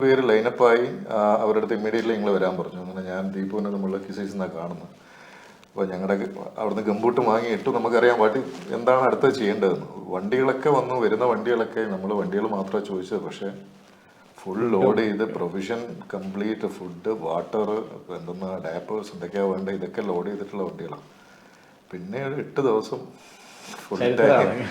പേര് ലൈനപ്പായി അവരുടെ അടുത്ത് ഇമ്മീഡിയറ്റ്ലി നിങ്ങൾ വരാൻ പറഞ്ഞു. അങ്ങനെ ഞാൻ ദീപുവിനെ നമ്മൾ കിസൈസ് നിന്നാണ് കാണുന്നത്. അപ്പോൾ ഞങ്ങളുടെ അവിടുന്ന് ഗംബൂട്ട് വാങ്ങി ഇട്ടു. നമുക്കറിയാം എന്താണ് അടുത്ത് ചെയ്യേണ്ടതെന്ന്. വണ്ടികളൊക്കെ വന്നു, വരുന്ന വണ്ടികളൊക്കെ നമ്മൾ വണ്ടികൾ മാത്രമേ ചോദിച്ചത്. പക്ഷേ ഫുൾ ലോഡ് ചെയ്ത് പ്രൊവിഷൻ കംപ്ലീറ്റ്, ഫുഡ്, വാട്ടർ, എന്തെന്നാ ഡയപ്പേഴ്സ്, എന്തൊക്കെയാണ് വേണ്ടത്, ഇതൊക്കെ ലോഡ് ചെയ്തിട്ടുള്ള വണ്ടികളാണ്. പിന്നെ ഒരു 8 ദിവസം ഫുൾ ടൈം.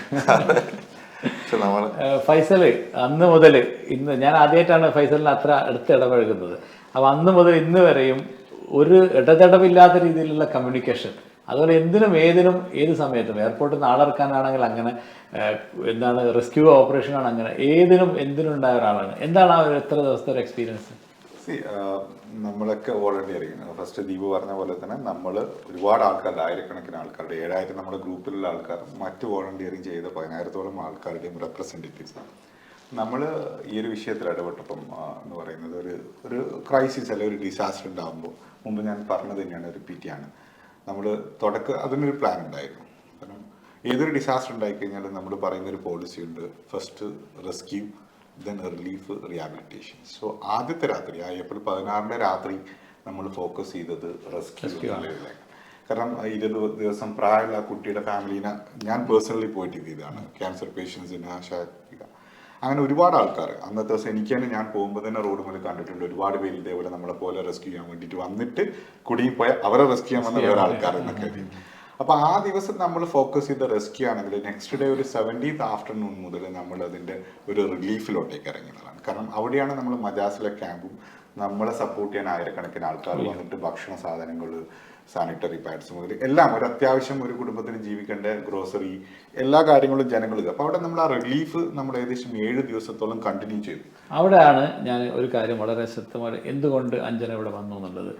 ഫൈസൽ അന്ന് മുതൽ ഇന്ന്, ഞാൻ ആദ്യമായിട്ടാണ് ഫൈസലിന് അത്ര അടുത്ത് ഇടപഴകുന്നത്. അപ്പോൾ അന്ന് മുതൽ ഇന്ന് വരെയും ഒരു ഇടതടവില്ലാത്ത രീതിയിലുള്ള കമ്മ്യൂണിക്കേഷൻ. അതുപോലെ എന്തിനും ഏതിനും ഏത് സമയത്തും എയർപോർട്ടിൽ നിന്ന് ആളിറക്കാനാണെങ്കിൽ അങ്ങനെ, എന്താണ് റെസ്ക്യൂ ഓപ്പറേഷനാണ്, അങ്ങനെ ഏതിനും എന്തിനും ഉണ്ടായ ഒരാളാണ്. എന്താണ് ആ ഒരു എത്ര ദിവസത്തെ ഒരു എക്സ്പീരിയൻസ്? നമ്മളൊക്കെ വോളണ്ടിയറിങ്, ഫസ്റ്റ് ദീപു പറഞ്ഞ പോലെ തന്നെ നമ്മൾ ഒരുപാട് ആൾക്കാരുടെ, ആയിരക്കണക്കിന് ആൾക്കാരുടെ, 7000 നമ്മുടെ ഗ്രൂപ്പിലുള്ള ആൾക്കാർ, മറ്റ് വോളണ്ടിയറിങ് ചെയ്ത 10,000-ഓളം ആൾക്കാരുടെയും റെപ്രസെൻറ്റേറ്റീവ്സ് ആണ്. നമ്മൾ ഈ ഒരു വിഷയത്തിൽ ഇടപെട്ടപ്പം എന്ന് പറയുന്നത് ഒരു ക്രൈസിസ് അല്ലെ ഒരു ഡിസാസ്റ്റർ ഉണ്ടാകുമ്പോൾ, മുമ്പ് ഞാൻ പറഞ്ഞത് തന്നെയാണ്, റിപ്പീറ്റ് ചെയ്യാണ്. നമ്മൾ അതിനൊരു പ്ലാൻ ഉണ്ടായിരുന്നു. കാരണം ഏതൊരു ഡിസാസ്റ്റർ ഉണ്ടായിക്കഴിഞ്ഞാലും നമ്മൾ പറയുന്നൊരു പോളിസി ഉണ്ട്, first rescue, then relief, rehabilitation. So ആദ്യത്തെ രാത്രി, ആ ഏപ്രിൽ 16 രാത്രി നമ്മൾ ഫോക്കസ് ചെയ്തത് റെസ്ക്യൂ ആണ്. കാരണം 20 ദിവസം പ്രായമുള്ള ആ കുട്ടിയുടെ ഫാമിലീനെ ഞാൻ പേഴ്സണലി പോയിട്ട് ചെയ്തതാണ്. ക്യാൻസർ പേഷ്യൻസിന്, ആശാരിക, അങ്ങനെ ഒരുപാട് ആൾക്കാർ അന്നത്തെ ദിവസം എനിക്ക് തന്നെ, ഞാൻ പോകുമ്പോൾ തന്നെ റോഡ് മുന്നിൽ കണ്ടിട്ടുണ്ട് ഒരുപാട് പേര് ഇതേപോലെ നമ്മളെ പോലെ റെസ്ക്യൂ ചെയ്യാൻ വേണ്ടിയിട്ട് വന്നിട്ട് കുടുങ്ങി പോയ അവരെ റെസ്ക്യൂ ചെയ്യാൻ വന്ന വേറെ ആൾക്കാർ എന്നൊക്കെ. അപ്പോൾ ആ ദിവസം നമ്മൾ ഫോക്കസ് ചെയ്ത റെസ്ക്യൂ ആണെങ്കിൽ നെക്സ്റ്റ് ഡേ ഒരു 17th ആഫ്റ്റർനൂൺ മുതൽ നമ്മൾ അതിൻ്റെ ഒരു റിലീഫിലോട്ടേക്ക് ഇറങ്ങിയതാണ്. കാരണം അവിടെയാണ് നമ്മൾ മജാസിലെ ക്യാമ്പും, നമ്മളെ സപ്പോർട്ട് ചെയ്യാൻ ആയിരക്കണക്കിന് ആൾക്കാർ വന്നിട്ട് ഭക്ഷണ സാധനങ്ങൾ, സാനിറ്ററി പാഡ്സ് മുതൽ എല്ലാം, ഒരു അത്യാവശ്യം ഒരു കുടുംബത്തിന് ജീവിക്കേണ്ട ഗ്രോസറി, എല്ലാ കാര്യങ്ങളും ജനങ്ങൾ. അപ്പോൾ അവിടെ നമ്മൾ ആ റിലീഫ് നമ്മൾ ഏകദേശം 7 ദിവസത്തോളം കണ്ടിന്യൂ ചെയ്തു. അവിടെയാണ് ഞാൻ ഒരു കാര്യം വളരെ ശക്തമായി എന്തുകൊണ്ട് അഞ്ജന ഇവിടെ വന്നു എന്നുള്ളത്.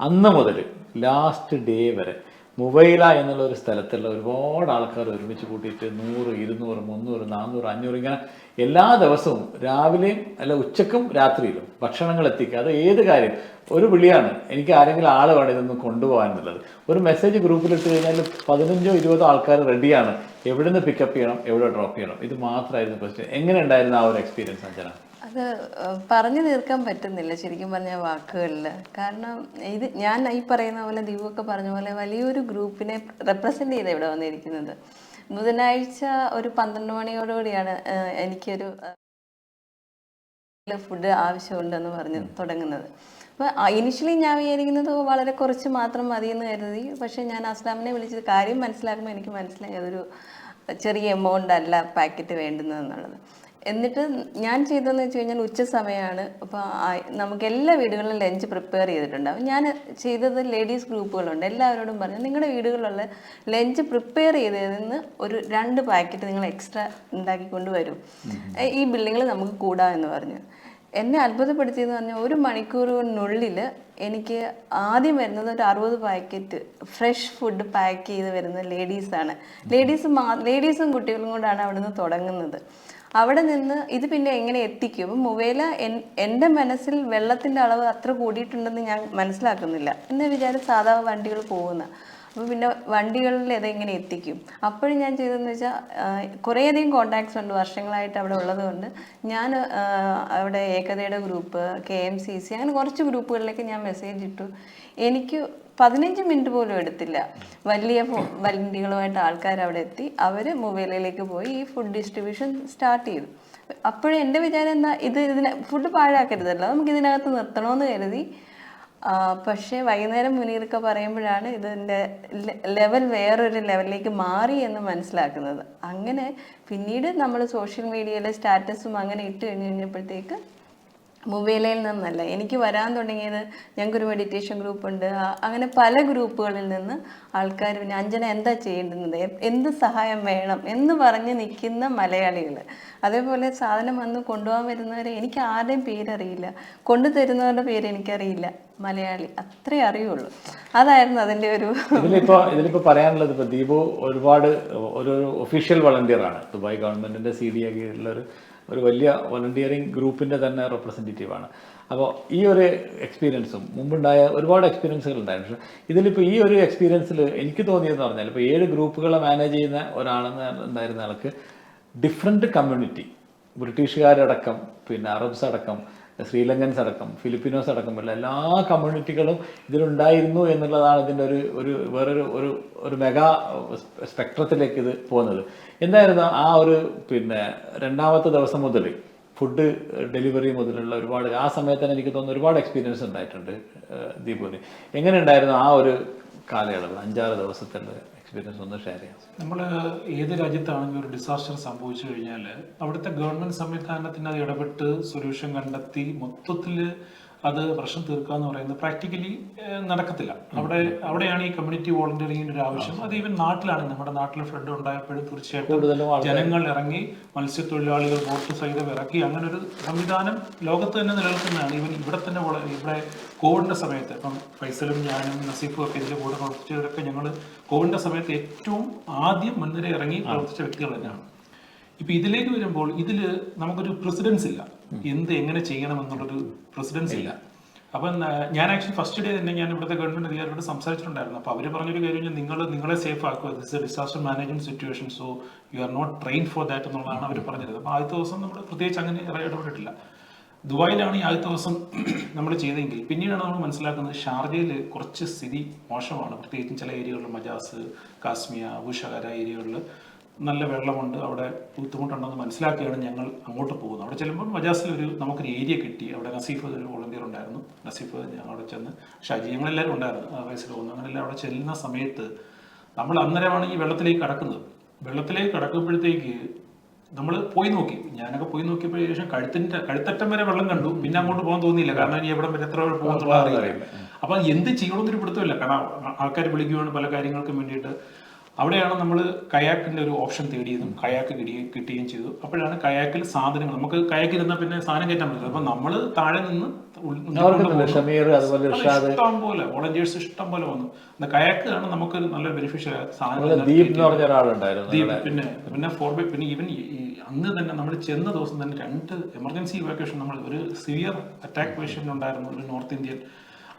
അന്ന് മുതൽ ലാസ്റ്റ് ഡേ വരെ മുവൈല എന്നുള്ള ഒരു സ്ഥലത്തുള്ള ഒരുപാട് ആൾക്കാർ ഒരുമിച്ച് കൂട്ടിയിട്ട് 100, 200, 300, 400, 500 ഇങ്ങനെ എല്ലാ ദിവസവും രാവിലെയും അല്ല ഉച്ചക്കും രാത്രിയിലും ഭക്ഷണങ്ങൾ എത്തിക്കുക. അത് ഏത് കാര്യം, ഒരു വിളിയാണ്, എനിക്ക് ആരെങ്കിലും ആൾ വേണം ഇതൊന്ന് കൊണ്ടുപോകാൻ എന്നുള്ളത്. ഒരു മെസ്സേജ് ഗ്രൂപ്പിലിട്ട് കഴിഞ്ഞാൽ 15 or 20 ആൾക്കാർ റെഡിയാണ്, എവിടെ നിന്ന് പിക്കപ്പ് ചെയ്യണം, എവിടെ ഡ്രോപ്പ് ചെയ്യണം. ഇത് മാത്രമായിരുന്നു ക്വസ്റ്റ്യൻ. എങ്ങനെ ഉണ്ടായിരുന്നു ആ ഒരു എക്സ്പീരിയൻസ് അഞ്ജന? അത് പറഞ്ഞു തീർക്കാൻ പറ്റുന്നില്ല ശരിക്കും പറഞ്ഞ വാക്കുകളിൽ. കാരണം ഇത് ഞാൻ ഈ പറയുന്ന പോലെ, ദീപൊക്കെ പറഞ്ഞ പോലെ വലിയൊരു ഗ്രൂപ്പിനെ റെപ്രസെൻ്റ് ചെയ്ത് ഇവിടെ വന്നിരിക്കുന്നത്. ബുധനാഴ്ച ഒരു 12 മണിയോടുകൂടിയാണ് എനിക്കൊരു ഫുഡ് ആവശ്യമുണ്ടെന്ന് പറഞ്ഞ് തുടങ്ങുന്നത്. അപ്പോൾ ഇനിഷ്യലി ഞാൻ വിചാരിക്കുന്നത് വളരെ കുറച്ച് മാത്രം മതിയെന്ന് കരുതി. പക്ഷേ ഞാൻ അസ്ലാമിനെ വിളിച്ചത് കാര്യം മനസ്സിലാക്കുമ്പോൾ എനിക്ക് മനസ്സിലായി അതൊരു ചെറിയ എമൗണ്ട് അല്ല പാക്കറ്റ് വേണ്ടുന്നതെന്നുള്ളത്. എന്നിട്ട് ഞാൻ ചെയ്തതെന്ന് വെച്ച് കഴിഞ്ഞാൽ ഉച്ച സമയമാണ്. അപ്പോൾ നമുക്ക് എല്ലാ വീടുകളിലും ലഞ്ച് പ്രിപ്പയർ ചെയ്തിട്ടുണ്ടാവും. ഞാൻ ചെയ്തത് ലേഡീസ് ഗ്രൂപ്പുകളുണ്ട്, എല്ലാവരോടും പറഞ്ഞു നിങ്ങളുടെ വീടുകളിലുള്ള ലഞ്ച് പ്രിപ്പയർ ചെയ്തതിൽ നിന്ന് ഒരു 2 പാക്കറ്റ് നിങ്ങൾ എക്സ്ട്രാ ഉണ്ടാക്കിക്കൊണ്ട് വരും, ഈ ബിൽഡിങ്ങിൽ നമുക്ക് കൂടാമെന്ന് പറഞ്ഞു. എന്നെ അത്ഭുതപ്പെടുത്തിയെന്ന് പറഞ്ഞാൽ 1 മണിക്കൂറിനുള്ളിൽ എനിക്ക് ആദ്യം വരുന്നത് ഒരു 60 പാക്കറ്റ് ഫ്രഷ് ഫുഡ് പാക്ക് ചെയ്ത് വരുന്ന ലേഡീസാണ്. ലേഡീസും കുട്ടികളും കൊണ്ടാണ് അവിടെ നിന്ന് തുടങ്ങുന്നത്. അവിടെ നിന്ന് ഇത് പിന്നെ എങ്ങനെ എത്തിക്കും? മുവേല എൻ്റെ മനസ്സിൽ വെള്ളത്തിൻ്റെ അളവ് അത്ര കൂടിയിട്ടുണ്ടെന്ന് ഞാൻ മനസ്സിലാക്കുന്നില്ല എന്ന് വിചാരിച്ച് സാധാ വണ്ടികൾ പോകുന്ന. അപ്പോൾ പിന്നെ വണ്ടികളിൽ ഇതെങ്ങനെ എത്തിക്കും? അപ്പോഴും ഞാൻ ചെയ്തതെന്ന് വെച്ചാൽ കുറേയധികം കോണ്ടാക്ട്സ് ഉണ്ട് വർഷങ്ങളായിട്ട് അവിടെ ഉള്ളത് കൊണ്ട് ഞാൻ അവിടെ ഏകതയുടെ ഗ്രൂപ്പ്, KMCC, അങ്ങനെ കുറച്ച് ഗ്രൂപ്പുകളിലേക്ക് ഞാൻ മെസ്സേജ് ഇട്ടു. എനിക്ക് 15 മിനിറ്റ് പോലും എടുത്തില്ല. വലിയ വണ്ടികളുമായിട്ട് ആൾക്കാർ അവിടെ എത്തി. അവർ മൊബൈലിലേക്ക് പോയി ഈ ഫുഡ് ഡിസ്ട്രിബ്യൂഷൻ സ്റ്റാർട്ട് ചെയ്തു. അപ്പോഴും എൻ്റെ വിചാരം എന്താ, ഫുഡ് പാഴാക്കരുതല്ലോ, നമുക്ക് ഇതിനകത്ത് നിർത്തണമെന്ന് കരുതി. പക്ഷേ വൈകുന്നേരം മുനീറൊക്കെ പറയുമ്പോഴാണ് ഇതിൻ്റെ ലെവൽ വേറൊരു ലെവലിലേക്ക് മാറി എന്ന് മനസ്സിലാക്കുന്നത്. അങ്ങനെ പിന്നീട് നമ്മൾ സോഷ്യൽ മീഡിയയിലെ സ്റ്റാറ്റസും അങ്ങനെ ഇട്ട് കഴിഞ്ഞപ്പോഴത്തേക്ക് മൊബൈലിൽ നിന്നല്ല എനിക്ക് വരാൻ തുടങ്ങിയത്. ഞങ്ങൾക്കൊരു മെഡിറ്റേഷൻ ഗ്രൂപ്പുണ്ട്, അങ്ങനെ പല ഗ്രൂപ്പുകളിൽ നിന്ന് ആൾക്കാർ പിന്നെ അഞ്ജന എന്താ ചെയ്യേണ്ടുന്നത്, എന്ത് സഹായം വേണം എന്ന് പറഞ്ഞ് നിൽക്കുന്ന മലയാളികൾ. അതേപോലെ സാധനം വന്ന് കൊണ്ടുപോകാൻ വരുന്നവരെ എനിക്ക് ആരുടെയും പേരറിയില്ല, കൊണ്ടുതരുന്നവരുടെ പേര് എനിക്കറിയില്ല, മലയാളി അത്രേ അറിയുള്ളൂ. അതായിരുന്നു അതിൻ്റെ ഒരു ഇതിലിപ്പോൾ പറയാനുള്ളത്. ഇപ്പോൾ ദീപു ഒരുപാട് ഒരു ഒഫീഷ്യൽ വളണ്ടിയറാണ്, ദുബായ് ഗവൺമെൻറ്റിൻ്റെ CDA കീഴിലുള്ളൊരു വലിയ വോളണ്ടിയറിങ് ഗ്രൂപ്പിൻ്റെ തന്നെ റെപ്രസെൻറ്റേറ്റീവാണ്. അപ്പോൾ ഈ ഒരു എക്സ്പീരിയൻസും മുമ്പുണ്ടായ ഒരുപാട് എക്സ്പീരിയൻസുകൾ ഉണ്ടായിരുന്നു. പക്ഷേ ഇതിലിപ്പോൾ ഈ ഒരു എക്സ്പീരിയൻസിൽ എനിക്ക് തോന്നിയതെന്ന് പറഞ്ഞാൽ, ഇപ്പോൾ 7 ഗ്രൂപ്പുകളെ മാനേജ് ചെയ്യുന്ന ഒരാളെന്ന് ഉണ്ടായിരുന്ന ആൾക്ക് ഡിഫറെൻറ്റ് കമ്മ്യൂണിറ്റി, ബ്രിട്ടീഷുകാരടക്കം, പിന്നെ അറബ്സ് അടക്കം, ശ്രീലങ്കൻസ് അടക്കം ഫിലിപ്പിനോസ് അടക്കമുള്ള എല്ലാ കമ്മ്യൂണിറ്റികളും ഇതിലുണ്ടായിരുന്നു എന്നുള്ളതാണ് ഇതിൻ്റെ വേറൊരു ഒരു മെഗാ സ്പെക്ട്രത്തിലേക്ക് ഇത് പോകുന്നത്. എന്തായിരുന്നു ആ ഒരു രണ്ടാമത്തെ ദിവസം മുതൽ ഫുഡ് ഡെലിവറി മുതലുള്ള ഒരുപാട് ആ സമയത്ത് തന്നെ എനിക്ക് തോന്നുന്നു ഒരുപാട് എക്സ്പീരിയൻസ് ഉണ്ടായിട്ടുണ്ട് ദീപുവിന്. എങ്ങനെ ഉണ്ടായിരുന്നു ആ ഒരു കാലയളവ് 5-6 ദിവസത്തിൻ്റെ എക്സ്പീരിയൻസ് ഒന്ന് ഷെയർ ചെയ്യാം? നമ്മൾ ഏത് രാജ്യത്താണെങ്കിലും ഒരു ഡിസാസ്റ്റർ സംഭവിച്ചു കഴിഞ്ഞാൽ അവിടുത്തെ ഗവൺമെൻറ് സംവിധാനത്തിന് അത് ഇടപെട്ട് സൊല്യൂഷൻ കണ്ടെത്തി മൊത്തത്തിൽ അത് പ്രശ്നം തീർക്കുക എന്ന് പറയുന്നത് പ്രാക്ടിക്കലി നടക്കത്തില്ല. അവിടെയാണ് ഈ കമ്മ്യൂണിറ്റി വോളണ്ടിയറിങ്ങിൻ്റെ ഒരു ആവശ്യം. അത് ഈവൻ നാട്ടിലാണ്, നമ്മുടെ നാട്ടിൽ ഫ്ലഡ് ഉണ്ടായപ്പോഴും തീർച്ചയായിട്ടും ജനങ്ങൾ ഇറങ്ങി, മത്സ്യത്തൊഴിലാളികൾ ബോട്ട് സഹിതം ഇറക്കി, അങ്ങനെ ഒരു സംവിധാനം ലോകത്ത് തന്നെ നിലനിൽക്കുന്നതാണ്. ഈവൻ ഇവിടെ തന്നെ ഇവിടെ കോവിഡിൻ്റെ സമയത്ത് ഇപ്പം ഫൈസലും ഞാനും നസീഫും ഒക്കെ ഇതിൽ കൂടെ പ്രവർത്തിച്ചവരൊക്കെ ഞങ്ങൾ കോവിഡിൻ്റെ സമയത്ത് ഏറ്റവും ആദ്യം മുൻനിര ഇറങ്ങി പ്രവർത്തിച്ച വ്യക്തികൾ തന്നെയാണ്. ഇപ്പൊ ഇതിലേക്ക് വരുമ്പോൾ ഇതിൽ നമുക്കൊരു പ്രസിഡൻസ് ഇല്ല, എങ്ങനെ ചെയ്യണമെന്നുള്ളൊരു പ്രസിഡൻസ് ഇല്ല. അപ്പം ഞാൻ ആക്ച്വലി ഫസ്റ്റ് ഡേ തന്നെ ഞാൻ ഇവിടുത്തെ ഗവൺമെന്റ് അധികാരികളോട് സംസാരിച്ചിട്ടുണ്ടായിരുന്നു. അപ്പോൾ അവർ പറഞ്ഞൊരു കാര്യം, നിങ്ങളെ സേഫ് ആക്കുക, this a disaster management situation, so you are not train for that എന്നുള്ളതാണ് അവർ പറഞ്ഞത്. അപ്പോൾ ആദ്യത്തെ ദിവസം നമ്മൾ പ്രത്യേകിച്ച് അങ്ങനെ ഇടപെട്ടിട്ടില്ല. ദുബായിലാണ് ഈ ആദ്യത്തെ ദിവസം നമ്മൾ ചെയ്തെങ്കിൽ പിന്നീടാണ് നമ്മൾ മനസ്സിലാക്കുന്നത് ഷാർജയിൽ കുറച്ച് സ്ഥിതി മോശമാണ്. പ്രത്യേകിച്ചും ചില ഏരിയകളിൽ മജാസ്, കാശ്മീർ, അബുഷാര ഏരിയകളിൽ നല്ല വെള്ളമുണ്ട്, അവിടെ ബുദ്ധിമുട്ടുണ്ടെന്ന് മനസ്സിലാക്കിയാണ് ഞങ്ങൾ അങ്ങോട്ട് പോകുന്നത്. അവിടെ ചെല്ലുമ്പോൾ മജാസിൽ നമുക്കൊരു ഏരിയ കിട്ടി. അവിടെ നസീഫ് ഒരു വോളണ്ടിയർ ഉണ്ടായിരുന്നു. നസീഫ് അവിടെ ചെന്ന് ഷാജി ഞങ്ങളെല്ലാവരും ഉണ്ടായിരുന്നു, വയസ്സിൽ പോകുന്നു. അങ്ങനെല്ലാം അവിടെ ചെല്ലുന്ന സമയത്ത് നമ്മൾ അന്നേരമാണ് ഈ വെള്ളത്തിലേക്ക് കടക്കുന്നത്. വെള്ളത്തിലേക്ക് കടക്കുമ്പോഴത്തേക്ക് നമ്മൾ പോയി നോക്കി, ഞാനൊക്കെ പോയി നോക്കിയപ്പോൾ ശേഷം കഴുത്തറ്റം വരെ വെള്ളം കണ്ടു. പിന്നെ അങ്ങോട്ട് പോകാൻ തോന്നിയില്ല, കാരണം ഇനി എവിടെ വരെ എത്ര പോകുന്നുള്ള അറിയില്ല. അപ്പം എന്ത് ചെയ്യണമെന്നൊരു പിടുത്തമില്ല, കാരണം ആൾക്കാർ വിളിക്കുകയാണ് പല കാര്യങ്ങൾക്കും വേണ്ടിയിട്ട്. അവിടെയാണ് നമ്മൾ കയാക്കിൻ്റെ ഒരു ഓപ്ഷൻ തേടിയതും കയാക്ക് കിട്ടുകയും ചെയ്തു. അപ്പോഴാണ് കയാക്കിൽ സാധനങ്ങൾ, നമുക്ക് കയാക്കിൽ ഇരുന്നാൽ പിന്നെ സാധനം കയറ്റാൻ പറ്റില്ല. അപ്പം നമ്മൾ താഴെ നിന്ന് ഇഷ്ടം പോലെ വോളണ്ടിയേഴ്സ് ഇഷ്ടം പോലെ വന്നു. കയാക്കാണ് നമുക്ക് നല്ലൊരു ബെനിഫിഷ്യൽ സാധനം. പിന്നെ 4x പിന്നെ ഈവൻ അന്ന് തന്നെ നമ്മൾ ചെന്ന ദിവസം തന്നെ 2 എമർജൻസി ഇവാക്യുവേഷൻ. നമ്മൾ ഒരു സിവിയർ അറ്റാക്ക് പേഷ്യൻ്റ് ഉണ്ടായിരുന്നു, ഒരു നോർത്ത് ഇന്ത്യൻ.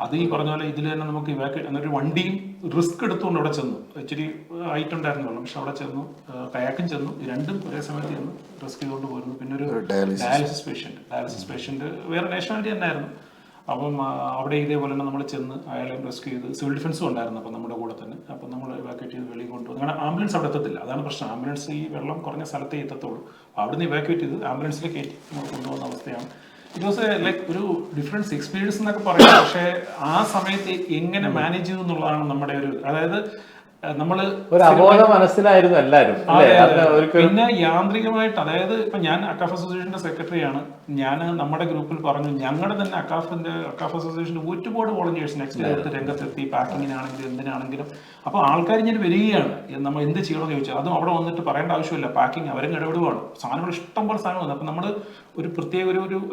അത് ഈ പറഞ്ഞ പോലെ ഇതിൽ തന്നെ നമുക്ക് എന്നൊരു വണ്ടിയും റിസ്ക് എടുത്തുകൊണ്ട് അവിടെ ചെന്നു. ഇച്ചിരി ഹൈറ്റ് ഉണ്ടായിരുന്നുള്ളൂ, പക്ഷെ അവിടെ ചെന്നു, കയാക്കും ചെന്നു, രണ്ടും ഒരേ സമയത്ത് ചെന്ന് റിസ്ക് ചെയ്തുകൊണ്ട് പോയിരുന്നു. പിന്നെ ഒരു ഡയാലിസിസ് പേഷ്യൻറ്റ് വേറെ നാഷണാലിറ്റി തന്നെയായിരുന്നു. അപ്പം അവിടെ ഇതേപോലെ തന്നെ നമ്മൾ ചെന്ന് അയാളെ റെസ്ക്യൂ ചെയ്ത്, സിവിൽ ഡിഫൻസും ഉണ്ടായിരുന്നു അപ്പം നമ്മുടെ കൂടെ തന്നെ. അപ്പം നമ്മൾ ഇവാക്യുവേറ്റ് ചെയ്ത് വെളിയിൽ കൊണ്ടുപോകും. കാരണം ആംബുലൻസ് അവിടെ എത്തത്തില്ല, അതാണ് പ്രശ്നം. ആംബുലൻസ് ഈ വെള്ളം കുറഞ്ഞ സ്ഥലത്തേ എത്തത്തുള്ളൂ. അവിടുന്ന് ഇവാക്യുവേറ്റ് ചെയ്ത് ആംബുലൻസിൽ കയറ്റി നമ്മൾ കൊണ്ടുപോകുന്ന അവസ്ഥയാണ്. ഇറ്റ് വാസ് ലൈക്ക് ഒരു ഡിഫറൻസ് എക്സ്പീരിയൻസ് എന്നൊക്കെ പറയാം. പക്ഷേ ആ സമയത്ത് എങ്ങനെ മാനേജ് ചെയ്തു എന്നുള്ളതാണ് നമ്മുടെ ഒരു, അതായത് നമ്മള് ഒരു അബോധ മനസ്സിലായിരുന്നു എല്ലാവരും. പിന്നെ യാന്ത്രികമായിട്ട്, അതായത് ഇപ്പൊ ഞാൻ അക്കാഫ് അസോസിയേഷന്റെ സെക്രട്ടറിയാണ്. ഞാൻ നമ്മുടെ ഗ്രൂപ്പിൽ പറഞ്ഞു, ഞങ്ങളുടെ തന്നെ അക്കാഫ് അസോസിയേഷന്റെ ഒരുപാട് വോളണ്ടിയേഴ്സ് നെക്സ്റ്റ് എടുത്ത് രംഗത്തെത്തി, പാക്കിങ്ങിനാണെങ്കിലും എന്തിനാണെങ്കിലും. അപ്പൊ ആൾക്കാർ ഇങ്ങനെ വരികയാണ്, നമ്മൾ എന്ത് ചെയ്യണമെന്ന് ചോദിച്ചാൽ അതും അവിടെ വന്നിട്ട് പറയേണ്ട ആവശ്യമില്ല, പാക്കിങ് അവരും ഇടപെടുവാണ്. സാധനങ്ങൾ ഇഷ്ടം പോലെ സാധനം വന്നു. അപ്പൊ നമ്മൾ ഒരു പ്രത്യേക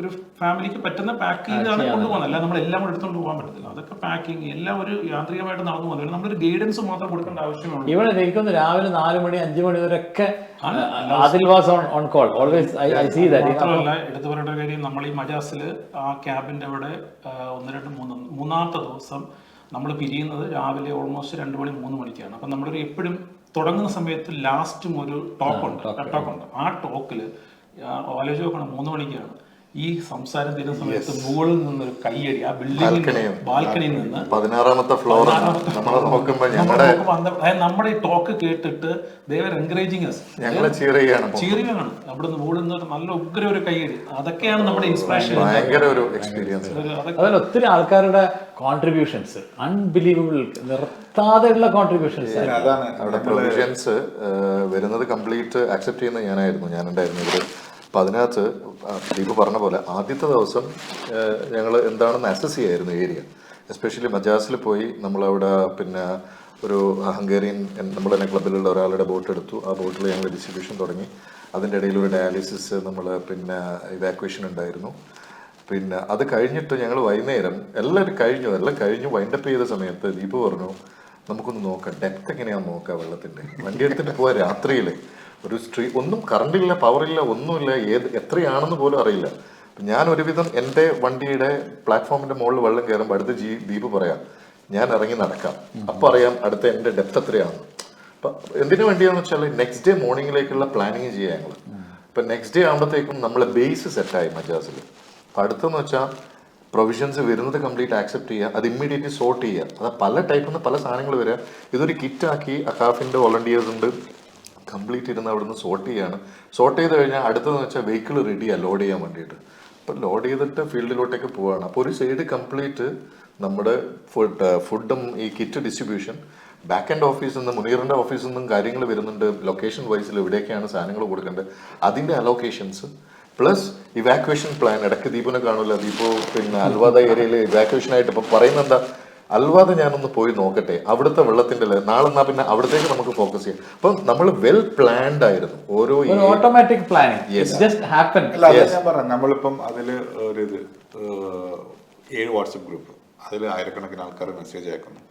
ഒരു ഫാമിലിക്ക് പറ്റുന്ന പാക്ക് ചെയ്താണ് കൊണ്ടുപോകുന്നത്, അല്ല നമ്മൾ എല്ലാം കൂടെ എടുത്തുകൊണ്ട് പോകാൻ പറ്റത്തില്ല. അതൊക്കെ പാക്കിങ് എല്ലാം ഒരു യാന്ത്രികമായിട്ട് നടന്നു പോകുന്നത്. നമ്മളൊരു ഗൈഡൻസ് മാത്രം കൊടുക്കേണ്ട ആവശ്യമുള്ളൂ. ഇവിടെ എനിക്കൊന്ന് രാവിലെ 4 മണി 5 മണി വരെയൊക്കെ Adil was on call always. I see that. മാത്രമല്ല എടുത്തു പറയേണ്ട കാര്യം, നമ്മൾ ഈ മജാസിൽ ആ ക്യാബിന്റെ അവിടെ 1, 2, 3 മൂന്നാമത്തെ ദിവസം നമ്മൾ പിരിയുന്നത് രാവിലെ ഓൾമോസ്റ്റ് 2 മണി 3 മണിക്കാണ്. അപ്പം നമ്മളൊരു എപ്പോഴും തുടങ്ങുന്ന സമയത്ത് ലാസ്റ്റും ഒരു ടോക്കുണ്ട്. ആ ടോക്കിൽ ആലോചിച്ച് നോക്കണം, 3 മണിക്കാണ് ഈ സംസാരം തീരുന്ന സമയത്ത് മുകളിൽ നിന്നൊരു കയ്യടി, ആ ബിൽഡിംഗ് ബാൽക്കണിയിൽ നിന്ന് 16ാമത്തെ ഫ്ലോർ നമ്മുടെ ഈ ടോക്ക് കേട്ടിട്ട് ദേവർ എൻകറേജിങ് ചീറിയാണ്. അവിടുന്ന് മുകളിൽ നിന്ന് നല്ല ഉഗ്ര ഒരു കയ്യടി. അതൊക്കെയാണ് നമ്മുടെ ഇൻസ്പിറേഷൻ. അതുപോലെ ഒത്തിരി ആൾക്കാരുടെ കോൺട്രിബ്യൂഷൻസ്, അൺബിലീവബിൾ, നിർത്താതെയുള്ള കോൺട്രിബ്യൂഷൻസ്. അവിടെ പ്രൊവിഷൻസ് വരുന്നത് കംപ്ലീറ്റ് അക്സെപ്റ്റ് ചെയ്യുന്ന ഞാനുണ്ടായിരുന്നു ഇവിടെ. അപ്പം അതിനകത്ത് ദീപു പറഞ്ഞ പോലെ ആദ്യത്തെ ദിവസം ഞങ്ങൾ എന്താണെന്ന് അസസ് ചെയ്യായിരുന്നു ഏരിയ. എസ്പെഷ്യലി മജാസിൽ പോയി നമ്മളവിടെ പിന്നെ ഒരു ഹംഗേറിയൻ നമ്മൾ തന്നെ ക്ലബിലുള്ള ഒരാളുടെ ബോട്ട് എടുത്തു. ആ ബോട്ടിൽ ഞങ്ങൾ ഡിസ്ട്രിബ്യൂഷൻ തുടങ്ങി. അതിൻ്റെ ഇടയിൽ ഒരു ഡയാലിസിസ് നമ്മൾ പിന്നെ ഇവാക്വേഷൻ ഉണ്ടായിരുന്നു. പിന്നെ അത് കഴിഞ്ഞിട്ട് ഞങ്ങൾ വൈകുന്നേരം എല്ലാം കഴിഞ്ഞു വൈൻഡപ്പ് ചെയ്ത സമയത്ത് ദീപു പറഞ്ഞു, നമുക്കൊന്ന് നോക്കാം ഡെപ്ത് എങ്ങനെയാണെന്ന് നോക്കാം വെള്ളത്തിൻ്റെ. വണ്ടി എടുത്തിട്ട് പോവാ രാത്രിയിൽ, ഒരു ഒന്നും കറണ്ടില്ല, പവറില്ല, ഒന്നുമില്ല, എത്രയാണെന്ന് പോലും അറിയില്ല. ഞാൻ ഒരുവിധം എൻ്റെ വണ്ടിയുടെ പ്ലാറ്റ്ഫോമിൻ്റെ മുകളിൽ വെള്ളം കയറുമ്പോൾ അടുത്ത് ദീപ് പറയാം, ഞാൻ ഇറങ്ങി നടക്കാം, അപ്പം അറിയാം അടുത്ത എൻ്റെ ഡെപ്ത് എത്രയാണെന്ന്. അപ്പം എന്തിനു വേണ്ടിയാണെന്ന് വെച്ചാൽ നെക്സ്റ്റ് ഡേ മോർണിംഗിലേക്കുള്ള പ്ലാനിങ് ചെയ്യാം ഞങ്ങൾ. ഇപ്പം നെക്സ്റ്റ് ഡേ ആകുമ്പോഴത്തേക്കും നമ്മളെ ബേസ് സെറ്റായി മജാസിൽ. അപ്പം അടുത്തെന്ന് വെച്ചാൽ പ്രൊവിഷൻസ് വരുന്നത് കംപ്ലീറ്റ് ആക്സെപ്റ്റ് ചെയ്യുക, അത് ഇമ്മീഡിയറ്റ്ലി സോർട്ട് ചെയ്യുക. അത് പല ടൈപ്പിൽ നിന്ന് പല സാധനങ്ങൾ വരിക. ഇതൊരു കിറ്റാക്കി അക്കാഫിൻ്റെ വോളണ്ടിയേഴ്സ് ഉണ്ട്, കംപ്ലീറ്റ് ഇരുന്ന് അവിടെ നിന്ന് സോർട്ട് ചെയ്യാണ്. സോർട്ട് ചെയ്ത് കഴിഞ്ഞാൽ അടുത്തതെന്ന് വെച്ചാൽ വെഹിക്കിൾ റെഡിയാണ് ലോഡ് ചെയ്യാൻ വേണ്ടിയിട്ട്. അപ്പോൾ ലോഡ് ചെയ്തിട്ട് ഫീൽഡിലോട്ടേക്ക് പോവുകയാണ്. അപ്പോൾ ഒരു സൈഡ് കംപ്ലീറ്റ് നമ്മുടെ ഫുഡും ഈ കിറ്റ് ഡിസ്ട്രിബ്യൂഷൻ, ബാക്ക് ആൻഡ് ഓഫീസിൽ നിന്ന് മുനീറിൻ്റെ ഓഫീസിൽ നിന്നും കാര്യങ്ങൾ വരുന്നുണ്ട്. ലൊക്കേഷൻ വൈസിൽ എവിടെയൊക്കെയാണ് സാധനങ്ങൾ കൊടുക്കേണ്ടത് അതിൻ്റെ അലോക്കേഷൻസ്, പ്ലസ് ഇവാക്വേഷൻ പ്ലാൻ. ഇടയ്ക്ക് ദീപുനെ കാണില്ല, ദീപു പിന്നെ അൽവാദ ഏരിയയിൽ ഇവാക്വേഷനായിട്ട് ഇപ്പം പറയുന്നത് എന്താ, അൽവാദ ഞാനൊന്ന് പോയി നോക്കട്ടെ, അവിടുത്തെ വെള്ളത്തിൻ്റെ നാളെ എന്നാ പിന്നെ അവിടത്തേക്ക് നമുക്ക് ഫോക്കസ് ചെയ്യാം. അപ്പം നമ്മൾ വെൽ പ്ലാൻഡ് ആയിരുന്നു ഓരോ ഓട്ടോമാറ്റിക് പ്ലാനിങ് ജസ്റ്റ് ഹാപ്പൻ. അല്ല അത് ഞാൻ പറഞ്ഞു, നമ്മളിപ്പം അതിൽ ഒരു 7 വാട്സപ്പ് ഗ്രൂപ്പ്, അതിൽ ആയിരക്കണക്കിന് ആൾക്കാർ മെസ്സേജ് അയക്കുന്നു.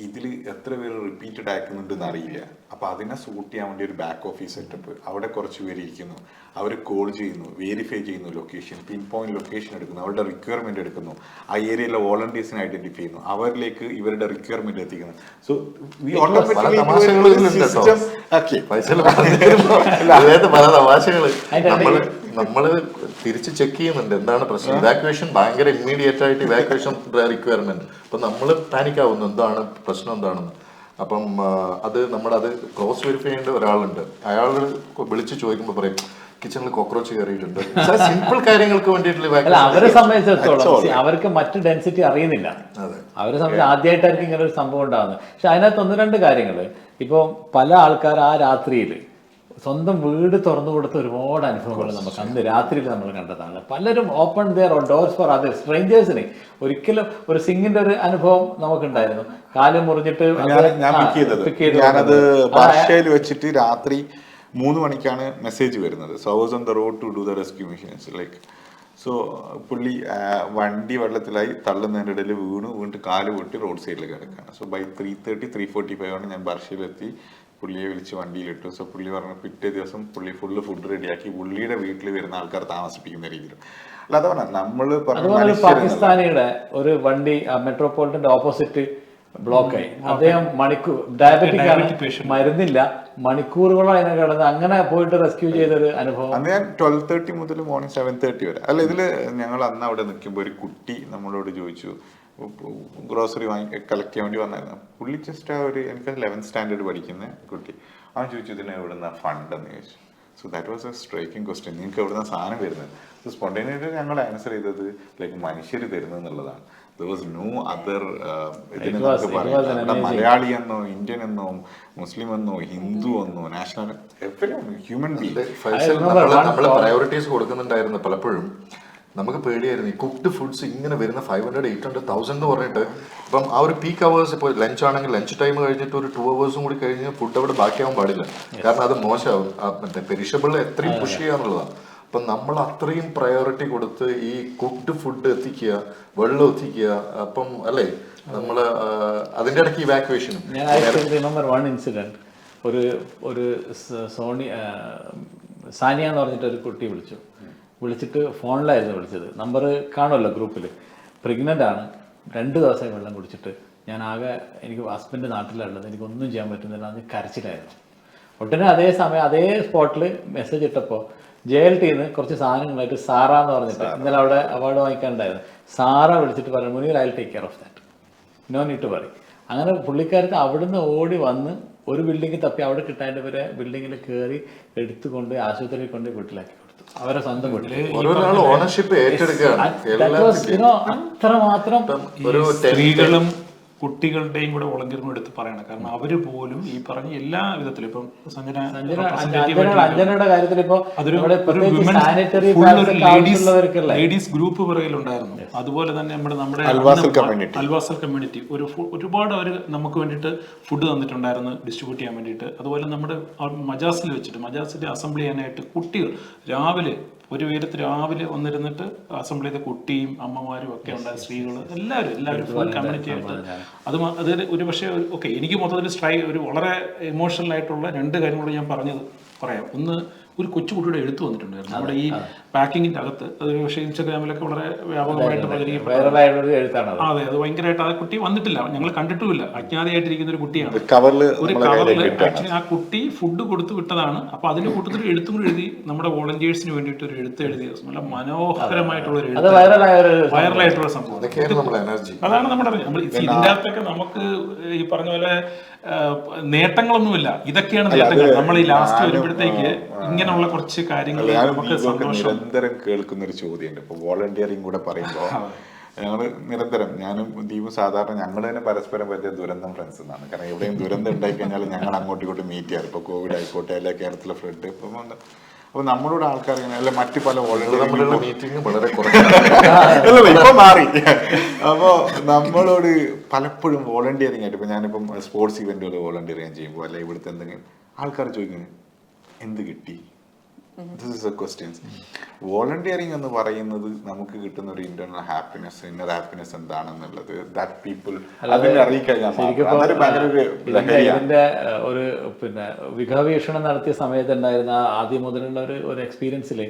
ഇതിൽ എത്ര പേര് റിപ്പീറ്റഡ് അയക്കുന്നുണ്ടെന്ന് അറിയില്ല. അപ്പോൾ അതിനെ സൂട്ട് ചെയ്യാൻ വേണ്ടി ഒരു ബാക്ക് ഓഫീസ് സെറ്റപ്പ്, അവിടെ കുറച്ച് പേര് ഇരിക്കുന്നു, അവർ കോൾ ചെയ്യുന്നു, വെരിഫൈ ചെയ്യുന്നു, ലൊക്കേഷൻ പിൻ പോയിന്റ് ലൊക്കേഷൻ എടുക്കുന്നു, അവരുടെ റിക്വയർമെന്റ് എടുക്കുന്നു, ആ ഏരിയയിലെ വോളണ്ടിയേഴ്സിനെ ഐഡന്റിഫൈ ചെയ്യുന്നു, അവരിലേക്ക് ഇവരുടെ റിക്വയർമെന്റ് എത്തിക്കുന്നു. സോ പല തമാശകള് നമ്മള് തിരിച്ച് ചെക്ക് ചെയ്യുന്നുണ്ട് എന്താണ് പ്രശ്നം. ഇവാക്വേഷൻ ഭയങ്കര ഇമ്മീഡിയറ്റ് ആയിട്ട് ഇവാക്വേഷൻ റിക്വയർമെന്റ്. അപ്പൊ നമ്മൾ പാനിക് ആവുന്നു, എന്താണ് പ്രശ്നം എന്താണെന്ന്. അപ്പം അത് നമ്മളത് ക്രോസ് വെരിഫൈ ചെയ്യേണ്ട ഒരാളുണ്ട്. അയാൾ വിളിച്ച് ചോദിക്കുമ്പോൾ പറയും കിച്ചണിൽ കോക്രോച്ച് കയറിയിട്ടുണ്ട്. സിമ്പിൾ കാര്യങ്ങൾക്ക് വേണ്ടിയിട്ടുള്ള അവരെ സംബന്ധിച്ചിടത്തോളം അവർക്ക് മറ്റു ഡെൻസിറ്റി അറിയുന്നില്ല. അവരെ സംബന്ധിച്ച് ആദ്യമായിട്ടായിരിക്കും ഇങ്ങനെ ഒരു സംഭവം ഉണ്ടാകുന്നത്. പക്ഷെ അതിനകത്ത് 1-2 കാര്യങ്ങൾ. ഇപ്പോൾ പല ആൾക്കാർ ആ രാത്രിയിൽ സ്വന്തം വീട് തുറന്നു കൊടുത്ത ഒരുപാട് അനുഭവങ്ങൾ നമുക്ക് അന്ന് രാത്രിയിൽ നമ്മൾ കണ്ടതാണ്. പലരും open their doors for other സ്ട്രേഞ്ചേഴ്സിന്. ഒരിക്കലും ഒരു സിംഗിന്റെ ഒരു അനുഭവം നമുക്കുണ്ടായിരുന്നു. കാല് മുറിഞ്ഞിട്ട് ഞാനത് ഭാഷയിൽ വെച്ചിട്ട് രാത്രി 3 മണിക്കാണ് മെസ്സേജ് വരുന്നത്. So I was on the road to do the rescue missions like. So പുള്ളി വണ്ടി വെള്ളത്തിലായി തള്ളുന്നതിൻ്റെ ഇടയിൽ വീണിട്ട് കാല് പൊട്ടി റോഡ് സൈഡിൽ കിടക്കുകയാണ്. സോ ബൈ 3:30 3:45 ആണ് ഞാൻ ബർഷയിലെത്തി പുള്ളിയെ വിളിച്ച് വണ്ടിയിലിട്ടു. സോ പുള്ളി പറഞ്ഞു പിറ്റേ ദിവസം പുള്ളി ഫുഡ് റെഡിയാക്കി പുള്ളിയുടെ വീട്ടിൽ വരുന്ന ആൾക്കാർ താമസിപ്പിക്കുന്ന രീതിയിൽ. അല്ല അതാണ് നമ്മൾ പറഞ്ഞ പാകിസ്ഥാനിയുടെ ഒരു വണ്ടി മെട്രോപോളിറ്റന്റെ ഓപ്പോസിറ്റ് ബ്ലോക്കായി. അദ്ദേഹം ഡയബറ്റിക് മരുന്നില്ല, മണിക്കൂറുകളോ അതിനെ കിടന്ന് അങ്ങനെ പോയിട്ട് റെസ്ക്യൂ ചെയ്തൊരു അനുഭവം. അന്ന് ഞാൻ 12:30 മുതൽ മോർണിംഗ് 7:30 വരെ. അല്ല ഇതില് ഞങ്ങൾ അന്ന് അവിടെ നിൽക്കുമ്പോൾ ഒരു കുട്ടി നമ്മളോട് ചോദിച്ചു, ഗ്രോസറി കളക്ട് ചെയ്യാൻ വേണ്ടി വന്നായിരുന്നു. പുള്ളി ജസ്റ്റ് ആ ഒരു എനിക്ക് 11th സ്റ്റാൻഡേർഡ് പഠിക്കുന്ന കുട്ടി. അവൻ ചോദിച്ചു ഇതിന് എവിടുന്ന ഫണ്ട് എന്ന് ചോദിച്ചു. So that was A striking question. നിങ്ങൾക്ക് എവിടുന്ന സാധനം വരുന്നത്? സോ സ്പോണ്ടേനിയസ് ഞങ്ങൾ ആൻസർ ചെയ്തത് ലൈക്ക് മനുഷ്യർ തരുന്നത് എന്നുള്ളതാണ്. There was no other ഇതിന് നമുക്ക് പറയാം മലയാളി എന്നോ ഇന്ത്യൻ എന്നോ മുസ്ലിം എന്നോ ഹിന്ദു എന്നോ നാഷണൽ ഹ്യൂമൻ ബീങ്. നമ്മള് പ്രയോറിറ്റീസ് കൊടുക്കുന്നുണ്ടായിരുന്നു. പലപ്പോഴും നമുക്ക് പേടിയായിരുന്നു ഈ കുക്ക്ഡ് ഫുഡ്സ് ഇങ്ങനെ വരുന്ന 500, 800, 1000 എന്ന് പറഞ്ഞിട്ട്. ഇപ്പം ആ ഒരു പീക്ക് അവേഴ്സ്, ഇപ്പോൾ ലഞ്ച് ആണെങ്കിൽ ലഞ്ച് ടൈം കഴിഞ്ഞിട്ട് ഒരു 2 hours കൂടി കഴിഞ്ഞ് ഫുഡ് അവിടെ ബാക്കിയാവാൻ പാടില്ല. കാരണം അത് മോശമാവും. മറ്റേ പെരിഷബിൾ എത്രയും പുഷ് ചെയ്യാന്നുള്ളതാണ്. അപ്പം നമ്മൾ അത്രയും പ്രയോറിറ്റി കൊടുത്ത് ഈ കുക്ക്ഡ് ഫുഡ് എത്തിക്കുക, വെള്ളം എത്തിക്കുക. അപ്പം അല്ലേ നമ്മൾ അതിൻ്റെ ഇടയ്ക്ക് ഇവാക്വേഷനും. Remember one incident. ഒരു സാനിയ എന്ന് പറഞ്ഞിട്ട് ഒരു കുട്ടി വിളിച്ചിട്ട് ഫോണിലായിരുന്നു വിളിച്ചത്. നമ്പർ കാണുമല്ലോ ഗ്രൂപ്പിൽ. പ്രഗ്നൻ്റ് ആണ്, 2 ദിവസമായി വെള്ളം കുടിച്ചിട്ട്. ഞാൻ എനിക്ക് ഹസ്ബൻഡ് നാട്ടിലുള്ളത്, എനിക്കൊന്നും ചെയ്യാൻ പറ്റുന്നില്ല, അന്ന് കരച്ചിലായിരുന്നു. ഉടനെ അതേ സമയം അതേ സ്പോട്ടിൽ മെസ്സേജ് ഇട്ടപ്പോൾ JLTന്ന് കുറച്ച് സാധനങ്ങളായിട്ട് സാറ എന്ന് പറഞ്ഞിട്ട് ഇന്നലെ അവിടെ അവാർഡ് വാങ്ങിക്കാനുണ്ടായിരുന്നു. സാറ വിളിച്ചിട്ട് പറഞ്ഞു Muneer I will take care of that, no need to worry. അങ്ങനെ പുള്ളിക്കാരത്ത് അവിടുന്ന് ഓടി വന്ന് ഒരു ബിൽഡിംഗ് തപ്പി അവിടെ കിട്ടാണ്ട് വരെ ബിൽഡിങ്ങിൽ കയറി എടുത്തുകൊണ്ട് ആശുപത്രിയിൽ കൊണ്ട് വീട്ടിലാക്കി കൊടുത്തു. അവരെ സ്വന്തം വീട്ടിൽ ഓണർഷിപ്പ് ഏറ്റെടുക്കുകയാണ്. അത്രമാത്രം സ്ത്രീകളും കുട്ടികളുടെയും കൂടെ വോളണ്ടിയറും എടുത്ത് പറയണം. കാരണം അവര് പോലും ഈ പറഞ്ഞ എല്ലാ വിധത്തിലും ഇപ്പം അഞ്ജനയുടെ കാര്യത്തിൽ ഇപ്പൊ ലേഡീസ് ഗ്രൂപ്പ് പുറകിലുണ്ടായിരുന്നു. അതുപോലെ തന്നെ നമ്മുടെ അൽവാസൽ കമ്മ്യൂണിറ്റി ഒരുപാട് അവർ നമുക്ക് വേണ്ടിയിട്ട് ഫുഡ് തന്നിട്ടുണ്ടായിരുന്നു ഡിസ്ട്രിബ്യൂട്ട് ചെയ്യാൻ വേണ്ടിയിട്ട്. അതുപോലെ നമ്മുടെ മജാസിൽ അസംബ്ലി ചെയ്യാനായിട്ട് കുട്ടികൾ ഒരു വീരത്ത് രാവിലെ വന്നിരുന്നിട്ട് അസംബ്ലി ചെയ്ത കുട്ടിയും അമ്മമാരും ഒക്കെ ഉണ്ടായ സ്ത്രീകൾ എല്ലാവരും ഫുൾ കമ്മ്യൂണിറ്റി ആയിട്ട് അത് ഒരു പക്ഷേ ഓക്കെ എനിക്ക് മൊത്തത്തിൽ ഒരു വളരെ ഇമോഷണൽ ആയിട്ടുള്ള 2 കാര്യങ്ങൾ ഞാൻ പറയാം. ഒന്ന് ഒരു കൊച്ചുകുട്ടിയുടെ എഴുത്ത് വന്നിട്ടുണ്ടായിരുന്നു നമ്മുടെ ഈ പാക്കിങ്ങിന്റെ അകത്ത്. അത് പക്ഷേ ഇൻസ്റ്റാഗ്രാമിലൊക്കെ വളരെ വ്യാപകമായിട്ട് പ്രചരിക്കപ്പെട്ട വൈറലായുള്ള എഴുത്താണ് അത്. അതെ, അത് ഭയങ്കരമായിട്ട് ആ കുട്ടി വന്നിട്ടില്ല, ഞങ്ങൾ കണ്ടിട്ടുമില്ല, അജ്ഞാതയായിട്ടിരിക്കുന്ന ഒരു കുട്ടിയാണ്. കവറില് ഒരു കവറിൽ ആക്ച്വലി ആ കുട്ടി ഫുഡ് കൊടുത്തു വിട്ടതാണ്. അപ്പൊ അതിന്റെ കൂട്ടത്തിൽ എഴുത്തും കൂടി എഴുതി നമ്മുടെ വോളണ്ടിയേഴ്സിന് വേണ്ടിയിട്ട് ഒരു എഴുത്ത് എഴുതി, നല്ല മനോഹരമായിട്ടുള്ള ഒരു അത് എഴുത്ത്, വൈറലായിട്ടുള്ള സംഭവം. അതാണ് നമ്മുടെ ഇതിന്റെ അകത്തൊക്കെ നമുക്ക് ഈ പറഞ്ഞ പോലെ നേട്ടങ്ങളൊന്നുമില്ല, ഇതൊക്കെയാണ് നേട്ടങ്ങൾ. നമ്മൾ ഈ ലാസ്റ്റ് വരുമ്പോഴത്തേക്ക് ഇങ്ങനെയുള്ള കുറച്ച് കാര്യങ്ങൾ നമുക്ക് സന്തോഷം. നിരന്തരം കേൾക്കുന്ന ഒരു ചോദ്യമുണ്ട് ഇപ്പൊ വോളണ്ടിയറിങ് കൂടെ പറയുമ്പോൾ. ഞങ്ങള് നിരന്തരം, ഞാനും ദീപും സാധാരണ ഞങ്ങൾ തന്നെ പരസ്പരം പറ്റിയ ദുരന്തം ഫ്രണ്ട്സ് എന്നാണ്. കാരണം എവിടെയും ദുരന്തം ഉണ്ടായി കഴിഞ്ഞാൽ ഞങ്ങൾ അങ്ങോട്ടും ഇങ്ങോട്ടും മീറ്റ് ചെയ്യാറ്. ഇപ്പൊ കോവിഡ് ആയിക്കോട്ടെ, അല്ലെ കേരളത്തിലെ ഫ്ലഡ്. ഇപ്പം അപ്പൊ നമ്മളോട് ആൾക്കാർ ഇങ്ങനെ, അല്ലെ മറ്റു പല വോളണ്ടിയർ മീറ്റിംഗ് വളരെ കുറവാണ്. ഇപ്പൊ മാറി. അപ്പോ നമ്മളോട് പലപ്പോഴും വോളണ്ടിയറിങ് ആയിട്ട്, ഇപ്പൊ ഞാനിപ്പം സ്പോർട്സ് ഇവന്റുകൾ വോളണ്ടിയറിങ് ചെയ്യുമ്പോൾ അല്ലെ ഇവിടുത്തെ എന്തെങ്കിലും ആൾക്കാർ ചോദിക്കുന്നത് എന്ത് കിട്ടി. This is A questions. Volunteering എന്ന് പറയുന്നത് നമുക്ക് കിട്ടുന്ന ഒരു ഇന്റർണൽ ഹാപ്പിനെസ്, ഇന്നർ ഹാപ്പിനെസ് എന്താണെന്നുള്ളത് ദാറ്റ് പീപ്പിൾ അതിനെ അറിയിക്കഴിഞ്ഞാൽ ഇതിന്റെ ഒരു പിന്നെ വിഘാവീക്ഷണം നടത്തിയ സമയത്ത് ഉണ്ടായിരുന്ന ആദ്യം മുതലുള്ള ഒരു എക്സ്പീരിയൻസിൽ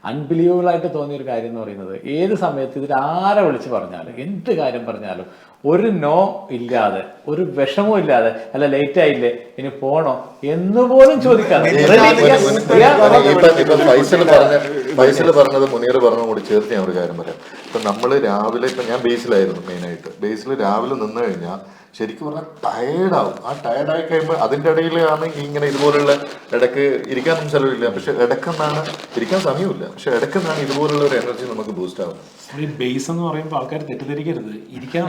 അൺബിലീവബിൾ ആയിട്ട് തോന്നിയ ഒരു കാര്യം എന്ന് പറയുന്നത്, ഏത് സമയത്ത് ഇതിൽ ആരെ വിളിച്ച് പറഞ്ഞാലും എന്ത് കാര്യം പറഞ്ഞാലും ഒരു നോ ഇല്ലാതെ, ഒരു വിഷമവും ഇല്ലാതെ, അല്ല ലേറ്റ് ആയില്ലേ ഇനി പോണോ എന്ന് പോലും ചോദിക്കാതെ ഫൈസൽ പറഞ്ഞത് മുനീർ പറഞ്ഞ കൂടി ചേർത്ത് ഞാൻ ഒരു കാര്യം പറയാം. ഇപ്പൊ നമ്മള് രാവിലെ, ഇപ്പൊ ഞാൻ ബേസിലായിരുന്നു മെയിനായിട്ട്. ബേസിൽ രാവിലെ നിന്ന് കഴിഞ്ഞാൽ ശരിക്കും പറഞ്ഞാൽ ടയേർഡാവും. ആ ടയേർഡായി കഴിയുമ്പോൾ അതിൻ്റെ ഇടയിലാണ് ഇങ്ങനെ ഇതുപോലുള്ള ഇടയ്ക്ക് ഇരിക്കാനൊന്നും ചിലവില്ല, പക്ഷെ ഇടയ്ക്കെന്നാണ് ഇരിക്കാൻ സമയമില്ല, പക്ഷെ ഇടയ്ക്കെന്നാണ് ഇതുപോലുള്ള ഒരു എനർജി നമുക്ക് ബൂസ്റ്റ് ആവുന്നത്. ഈ ബേസ് എന്ന് പറയുമ്പോൾ ആൾക്കാർ തെറ്റിദ്ധരിക്കരുത്, ഇരിക്കാൻ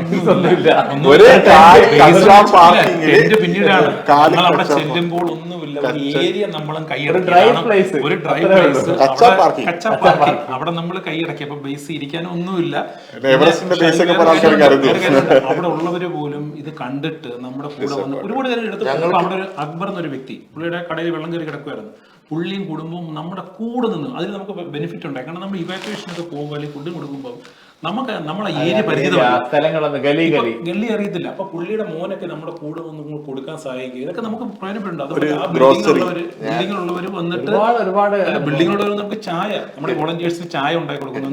പിന്നീടാണ് അവിടെ ചെല്ലുമ്പോൾ ഒന്നുമില്ല, ഒരു ഏരിയ നമ്മളും കൈയടക്കി, ഒരു ഡ്രൈവ് പ്ലേസ്, കച്ചാ പാർക്കിംഗ്, അവിടെ നമ്മൾ കൈയടക്കി. അപ്പൊ ബേസ് ഇരിക്കാനും ഒന്നുമില്ല. അവിടെ ഉള്ളവര് പോലും ഇത് കണ്ടിട്ട് നമ്മുടെ കൂടെ വന്ന് ഒരുപാട് നേരം എടുത്ത്. അവിടെ ഒരു അക്ബർ എന്നൊരു വ്യക്തി, പുള്ളിയുടെ കടയിൽ വെള്ളം കയറി കിടക്കുമായിരുന്നു. പുള്ളിയും കുടുംബവും നമ്മുടെ കൂടെ നിന്ന്, അതിൽ നമുക്ക് ബെനിഫിറ്റ് ഉണ്ടായി. കാരണം നമ്മൾ ഇവാക്യുവേഷനൊക്കെ പോകുമ്പോൾ അല്ലെങ്കിൽ ഫുഡ് കൊടുക്കുമ്പോൾ നമുക്ക് നമ്മളെ ഏരിയ പരിചിതമാണ്, ഗല്ലി അറിയത്തില്ല. അപ്പൊ പുള്ളിയുടെ മോനൊക്കെ നമ്മുടെ കൂടെ ഒന്ന് കൊടുക്കാൻ സഹായിക്കുക, ഇതൊക്കെ നമുക്ക് പ്രയോജനപ്പെടുന്നുണ്ട്. അതുപോലെ ആ ബിൽഡിങ്ങിലുള്ളവർ വന്നിട്ട് ബിൽഡിങ്ങിലുള്ളവർ നമുക്ക് ചായ, നമ്മുടെ വോളണ്ടിയേഴ്സിന് ചായ ഉണ്ടാക്കി കൊടുക്കുന്നു.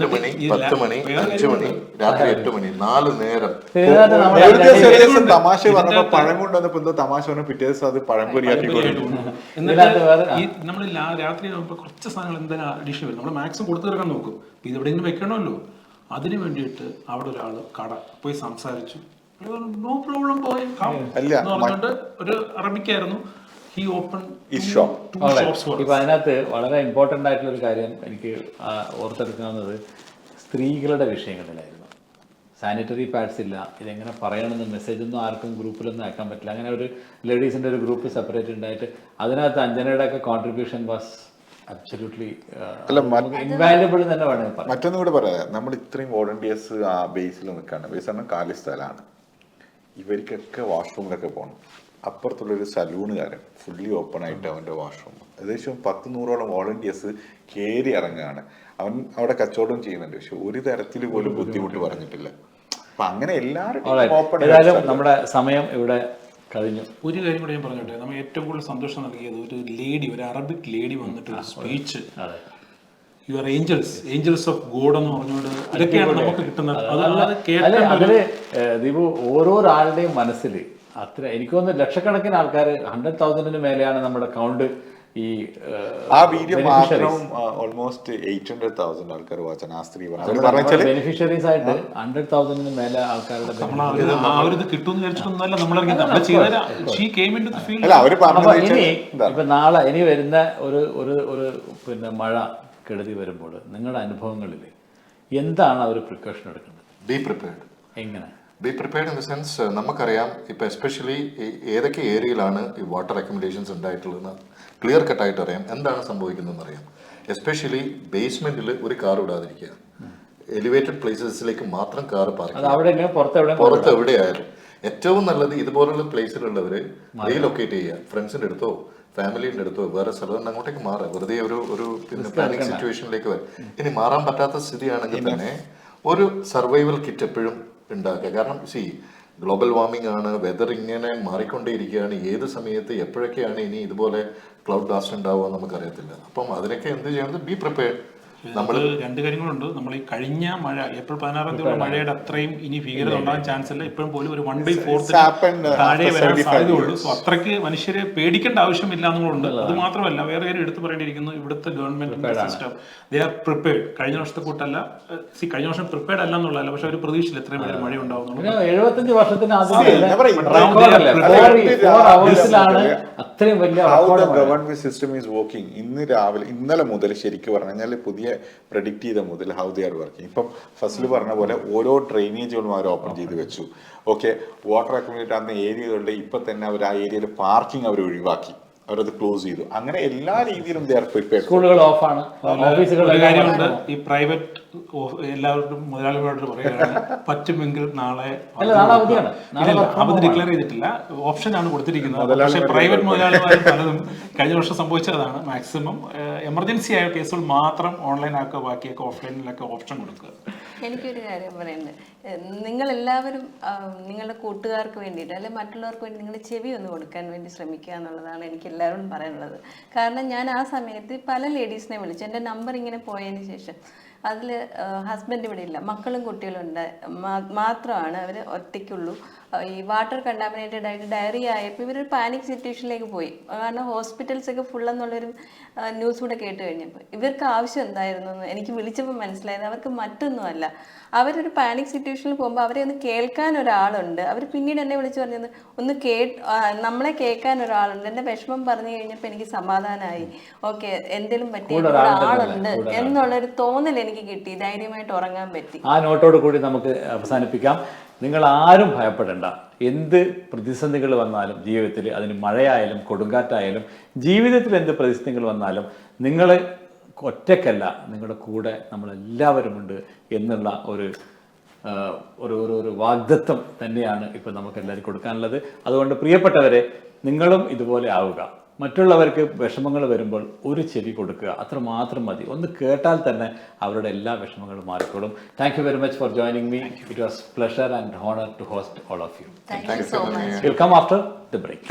10 മണി, 5 മണി, രാത്രി 8 മണി, 4 നേരം തമാശ പറഞ്ഞപ്പോ പഴം കൊണ്ടുവന്നപ്പോ എന്തോ തമാശ പറഞ്ഞ പിറ്റേ ദിവസം അത് പഴംപൊരിയാക്കി. എന്നിട്ട് നമ്മൾ രാത്രി കുറച്ച് സാധനങ്ങൾ എന്തായാലും അഡീഷൻ വരും, നമ്മൾ മാക്സിമം കൊടുത്തു തീർക്കാൻ നോക്കും. ഇത് എവിടെയെങ്കിലും വെക്കണമല്ലോ, അതിനു വേണ്ടിയിട്ട് അവിടെ ഒരാൾ കട പോയി സംസാരിച്ചു. നോ പ്രോബ്ലം പോയി പറഞ്ഞുകൊണ്ട് ഒരു അറബിക്കായിരുന്നു. ഹി ഓപ്പൺ ഇപ്പൊ അതിനകത്ത് വളരെ ഇമ്പോർട്ടൻ്റ് ആയിട്ടുള്ള ഒരു കാര്യം എനിക്ക് ഓർത്തെടുക്കാവുന്നത് സ്ത്രീകളുടെ വിഷയങ്ങളിലായിരുന്നു. സാനിറ്ററി പാഡ്സ് ഇല്ല, ഇതെങ്ങനെ പറയണമെന്ന് മെസ്സേജൊന്നും ആർക്കും ഗ്രൂപ്പിലൊന്നും അയക്കാൻ പറ്റില്ല. അങ്ങനെ ഒരു ലേഡീസിൻ്റെ ഒരു ഗ്രൂപ്പ് സെപ്പറേറ്റ് ഉണ്ടായിട്ട് അതിനകത്ത് അഞ്ജനയുടെ ഒക്കെ കോൺട്രിബ്യൂഷൻ വാസ് അബ്സല്യൂട്ട്ലി ഇൻവാല്യുബിൾ തന്നെ വേണമെങ്കിൽ പറയാം. മറ്റൊന്നും കൂടെ പറയാം, നമ്മൾ ഇത്രയും വോളണ്ടിയേഴ്സ് ആ ബേസിൽ നിൽക്കുകയാണ്. ബേസ് പറഞ്ഞാൽ കാലി സ്ഥലമാണ്, ഇവർക്കൊക്കെ വാഷ്റൂമിലൊക്കെ പോകണം. അപ്പുറത്തുള്ളൊരു സലൂണുകാരൻ ഫുള്ളി ഓപ്പൺ ആയിട്ട് അവൻ്റെ വാഷ്റൂം, ഏകദേശം 100-100ഓളം വോളണ്ടിയേഴ്സ് കയറി ഇറങ്ങുകയാണ്. അവൻ അവിടെ കച്ചവടം ചെയ്യുന്നുണ്ട്, പക്ഷെ ഒരു തരത്തിൽ പോലും ബുദ്ധിമുട്ട് പറഞ്ഞിട്ടില്ല. അപ്പൊ അങ്ങനെ എല്ലാവരും നമ്മുടെ സമയം ഇവിടെ കഴിഞ്ഞു. ഒരു കാര്യം കൂടെ ഞാൻ പറഞ്ഞോട്ടെ, നമ്മൾ ഏറ്റവും കൂടുതൽ സന്തോഷം നൽകിയത് ഒരു ലേഡി, ഒരു അറബിക് ലേഡി വന്നിട്ട് ഒരു speech, your Angeles of God എന്ന് പറഞ്ഞുകൊണ്ട്, അതൊക്കെയാണ് നമുക്ക് കിട്ടുന്നത്. അതില് ദീപു ഓരോരാളുടെയും മനസ്സിൽ അത്ര എനിക്ക് തോന്നുന്നു ലക്ഷക്കണക്കിന് ആൾക്കാർ, 100,000-ന് മേലെയാണ് നമ്മുടെ കൗണ്ട്. ഈ ആ വീഡിയോ മാത്രം ഓൾമോസ്റ്റ് 800,000 ആൾക്കാർ വാച്ചാണ്. ആ സ്ത്രീ ബെനിഫിഷ്യറീസ് ആയിട്ട് 100,000-ന് മേലെ ആൾക്കാരുടെ ഇപ്പൊ നാളെ ഇനി വരുന്ന ഒരു പിന്നെ മഴ കെടുതി വരുമ്പോൾ നിങ്ങളുടെ അനുഭവങ്ങളിൽ എന്താണ് അവർ പ്രിക്കോഷൻ എടുക്കുന്നത്? Be prepared. എങ്ങനെ be prepared in the sense, നമുക്കറിയാം ഇപ്പം എസ്പെഷ്യലി ഏതൊക്കെ ഏരിയയിലാണ് ഈ വാട്ടർ അക്കോമഡേഷൻസ് ഉണ്ടായിട്ടുള്ളതെന്ന് ക്ലിയർ കട്ടായിട്ട് അറിയാം. എന്താണ് സംഭവിക്കുന്നതെന്ന് അറിയാം. എസ്പെഷ്യലി ബേസ്മെന്റിൽ ഒരു കാർ വിടാതിരിക്കുക, എലിവേറ്റഡ് പ്ലേസസിലേക്ക് മാത്രം കാർ പാർക്ക്, പുറത്ത് എവിടെയായാലും. ഏറ്റവും നല്ലത് ഇതുപോലുള്ള പ്ലേസിലുള്ളവർ റീലൊക്കേറ്റ് ചെയ്യുക, ഫ്രണ്ട്സിൻ്റെ അടുത്തോ ഫാമിലിൻ്റെ അടുത്തോ വേറെ സ്ഥലം അങ്ങോട്ടേക്ക് മാറുക, വെറുതെ ഒരു പിന്നെ പാനിക് സിറ്റുവേഷനിലേക്ക് വരും. ഇനി മാറാൻ പറ്റാത്ത സ്ഥിതിയാണെങ്കിൽ തന്നെ ഒരു സർവൈവൽ കിറ്റ് എപ്പോഴും ഉണ്ടാക്കുക. കാരണം ഗ്ലോബൽ വാർമിംഗ് ആണ്, വെതർ ഇങ്ങനെ മാറിക്കൊണ്ടേയിരിക്കുകയാണ്, ഏത് സമയത്ത് എപ്പോഴൊക്കെയാണ് ഇനി ഇതുപോലെ ക്ലൗഡ് ബ്ലാസ്റ്റ് ഉണ്ടാവുക നമുക്കറിയത്തില്ല. അപ്പം അതിനൊക്കെ എന്ത് ചെയ്യണത്, ബി പ്രിപ്പയർഡ്. നമ്മൾ രണ്ട് കാര്യങ്ങളുണ്ട്. നമ്മൾ ഈ കഴിഞ്ഞ മഴ ഏപ്രിൽ 16 തീയതിയുള്ള മഴയുടെ അത്രയും ഇനി ഭീകരത ഉണ്ടാകാൻ ചാൻസ് ഇല്ല. ഇപ്പോഴും പോലും ഒരു 1/4 താഴെ വരാൻ സാധ്യതയുള്ളൂ. സോ അത്രയ്ക്ക് മനുഷ്യരെ പേടിക്കേണ്ട ആവശ്യമില്ല എന്നുള്ളത്. അത് മാത്രമല്ല, വേറെ കാര്യം എടുത്തു പറയേണ്ടിയിരിക്കുന്നു, ഇവിടുത്തെ government system they are prepared. കഴിഞ്ഞ വർഷത്തെ കൂട്ടല്ല, കഴിഞ്ഞ വർഷം പ്രിപ്പയർഡ് അല്ല എന്നുള്ളതല്ല, പക്ഷെ ഒരു പ്രതീക്ഷയില്ല ഇത്രയും വലിയ മഴ ഉണ്ടാവുന്നുള്ളൂ. 75 വർഷത്തിന് അത്രയും വലിയ ഗവൺമെന്റ് സിസ്റ്റം ഈസ് വർക്കിംഗ്. ഇന്നലെ മുതൽ ശരിക്കും പറഞ്ഞു കഴിഞ്ഞാൽ പുതിയ പ്രഡിക്റ്റ് ചെയ്ത മുതൽ ഹൗ ദേ ആർ വർക്കിംഗ്. ഇപ്പം ഫസ്റ്റിൽ പറഞ്ഞ പോലെ ഓരോ ഡ്രെയിനേജുകളും അവർ ഓപ്പൺ ചെയ്ത് വെച്ചു. ഓക്കെ, വാട്ടർ അക്യുമുലേറ്റ് ആകുന്ന ഏരിയകളുടെ ഇപ്പൊ തന്നെ അവർ ആ ഏരിയയിൽ പാർക്കിംഗ് അവർ ഒഴിവാക്കി, അവരത് ക്ലോസ് ചെയ്തു. അങ്ങനെ എല്ലാ രീതിയിലും സ്കൂളുകൾ ഓഫാണ്. ഒരു കാര്യമുണ്ട്, ഈ പ്രൈവറ്റ് എല്ലാവരും മുതലാളികളോട് പറയുകയാണ്, പറ്റുമെങ്കിൽ നാളെ അവധി ഡിക്ലെയർ ചെയ്തിട്ടില്ല, ഓപ്ഷനാണ് കൊടുത്തിരിക്കുന്നത്. പക്ഷേ പ്രൈവറ്റ് മുതലാളിമാരും പലതും കഴിഞ്ഞ വർഷം സംഭവിച്ചതാണ്. മാക്സിമം എമർജൻസി ആയ കേസുകൾ മാത്രം ഓൺലൈൻ ആക്കുക, ബാക്കിയൊക്കെ ഓഫ്ലൈനിലൊക്കെ ഓപ്ഷൻ കൊടുക്കുക. എനിക്കൊരു കാര്യം പറയുന്നത്, നിങ്ങളെല്ലാവരും നിങ്ങളുടെ കൂട്ടുകാർക്ക് വേണ്ടിയിട്ട് അല്ലെങ്കിൽ മറ്റുള്ളവർക്ക് വേണ്ടി നിങ്ങളുടെ ചെവി ഒന്ന് കൊടുക്കാൻ വേണ്ടി ശ്രമിക്കുക എന്നുള്ളതാണ് എനിക്ക് എല്ലാവരോടും പറയാനുള്ളത്. കാരണം ഞാൻ ആ സമയത്ത് പല ലേഡീസിനെ വിളിച്ചു. എൻ്റെ നമ്പർ ഇങ്ങനെ പോയതിന് ശേഷം അതിൽ ഹസ്ബൻഡ് ഇവിടെ ഇല്ല, മക്കളും കുട്ടികളും ഉണ്ട്, മാത്രമാണ് അവർ ഒറ്റയ്ക്കുള്ളൂ. ഈ വാട്ടർ കണ്ടാമിനേറ്റഡ് ആയിട്ട് ഡയറി ആയപ്പോൾ ഇവരൊരു പാനിക് സിറ്റുവേഷനിലേക്ക് പോയി. കാരണം ഹോസ്പിറ്റൽസൊക്കെ ഫുള്ളെന്നുള്ളൊരു ന്യൂസ് കൂടെ കേട്ട് കഴിഞ്ഞപ്പോൾ ഇവർക്ക് ആവശ്യം എന്തായിരുന്നു എന്ന് എനിക്ക് വിളിച്ചപ്പോൾ മനസ്സിലായത് അവർക്ക് മറ്റൊന്നുമല്ല. അവരൊരു പാനിക് സിറ്റുവേഷനിൽ പോകുമ്പോൾ അവരെ ഒന്ന് കേൾക്കാൻ ഒരാളുണ്ട്. അവർ പിന്നീട് എന്നെ വിളിച്ച് പറഞ്ഞത്, ഒന്ന് നമ്മളെ കേൾക്കാൻ ഒരാളുണ്ട്. എൻ്റെ വിഷമം പറഞ്ഞു കഴിഞ്ഞപ്പോൾ എനിക്ക് സമാധാനമായി. ഓക്കെ, എന്തെങ്കിലും പറ്റിയ ആളുണ്ട് എന്നുള്ളൊരു തോന്നൽ എനിക്ക് കിട്ടി. ധൈര്യമായിട്ട് ഉറങ്ങാൻ പറ്റി. ആ നോട്ടോട് കൂടി നമുക്ക് അവസാനിപ്പിക്കാം. നിങ്ങൾ ആരും ഭയപ്പെടേണ്ട. എന്ത് പ്രതിസന്ധികൾ വന്നാലും ജീവിതത്തിൽ, അതിന് മഴയായാലും കൊടുങ്കാറ്റായാലും ജീവിതത്തിൽ എന്ത് പ്രതിസന്ധികൾ വന്നാലും നിങ്ങൾ ഒറ്റയ്ക്കല്ല, നിങ്ങളുടെ കൂടെ നമ്മളെല്ലാവരുമുണ്ട് എന്നുള്ള ഒരു വാഗ്ദത്വം തന്നെയാണ് ഇപ്പോൾ നമുക്ക് എല്ലാവരും കൊടുക്കാനുള്ളത്. അതുകൊണ്ട് പ്രിയപ്പെട്ടവരെ, നിങ്ങളും ഇതുപോലെ ആവുക. മറ്റുള്ളവർക്ക് വിഷമങ്ങൾ വരുമ്പോൾ ഒരു ചെവി കൊടുക്കുക, അത്രമാത്രം മതി. ഒന്ന് കേട്ടാൽ തന്നെ അവരുടെ എല്ലാ വിഷമങ്ങളും മാറിക്കോളും. Thank you very much for joining me. It was pleasure and honour to host all of you. Thank you so much. We'll come after the break.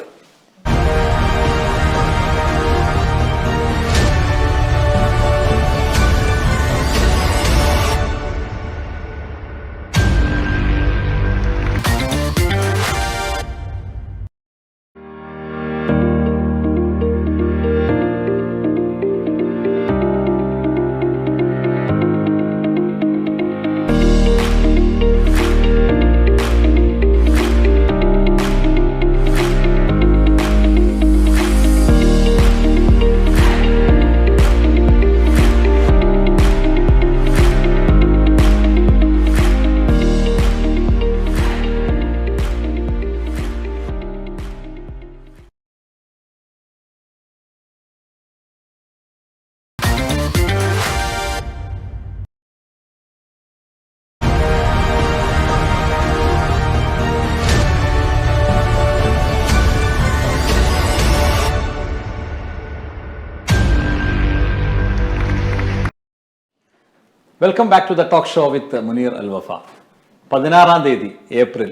Welcome back to the talk show with Muneer Al Wafa. 16 തീയതി April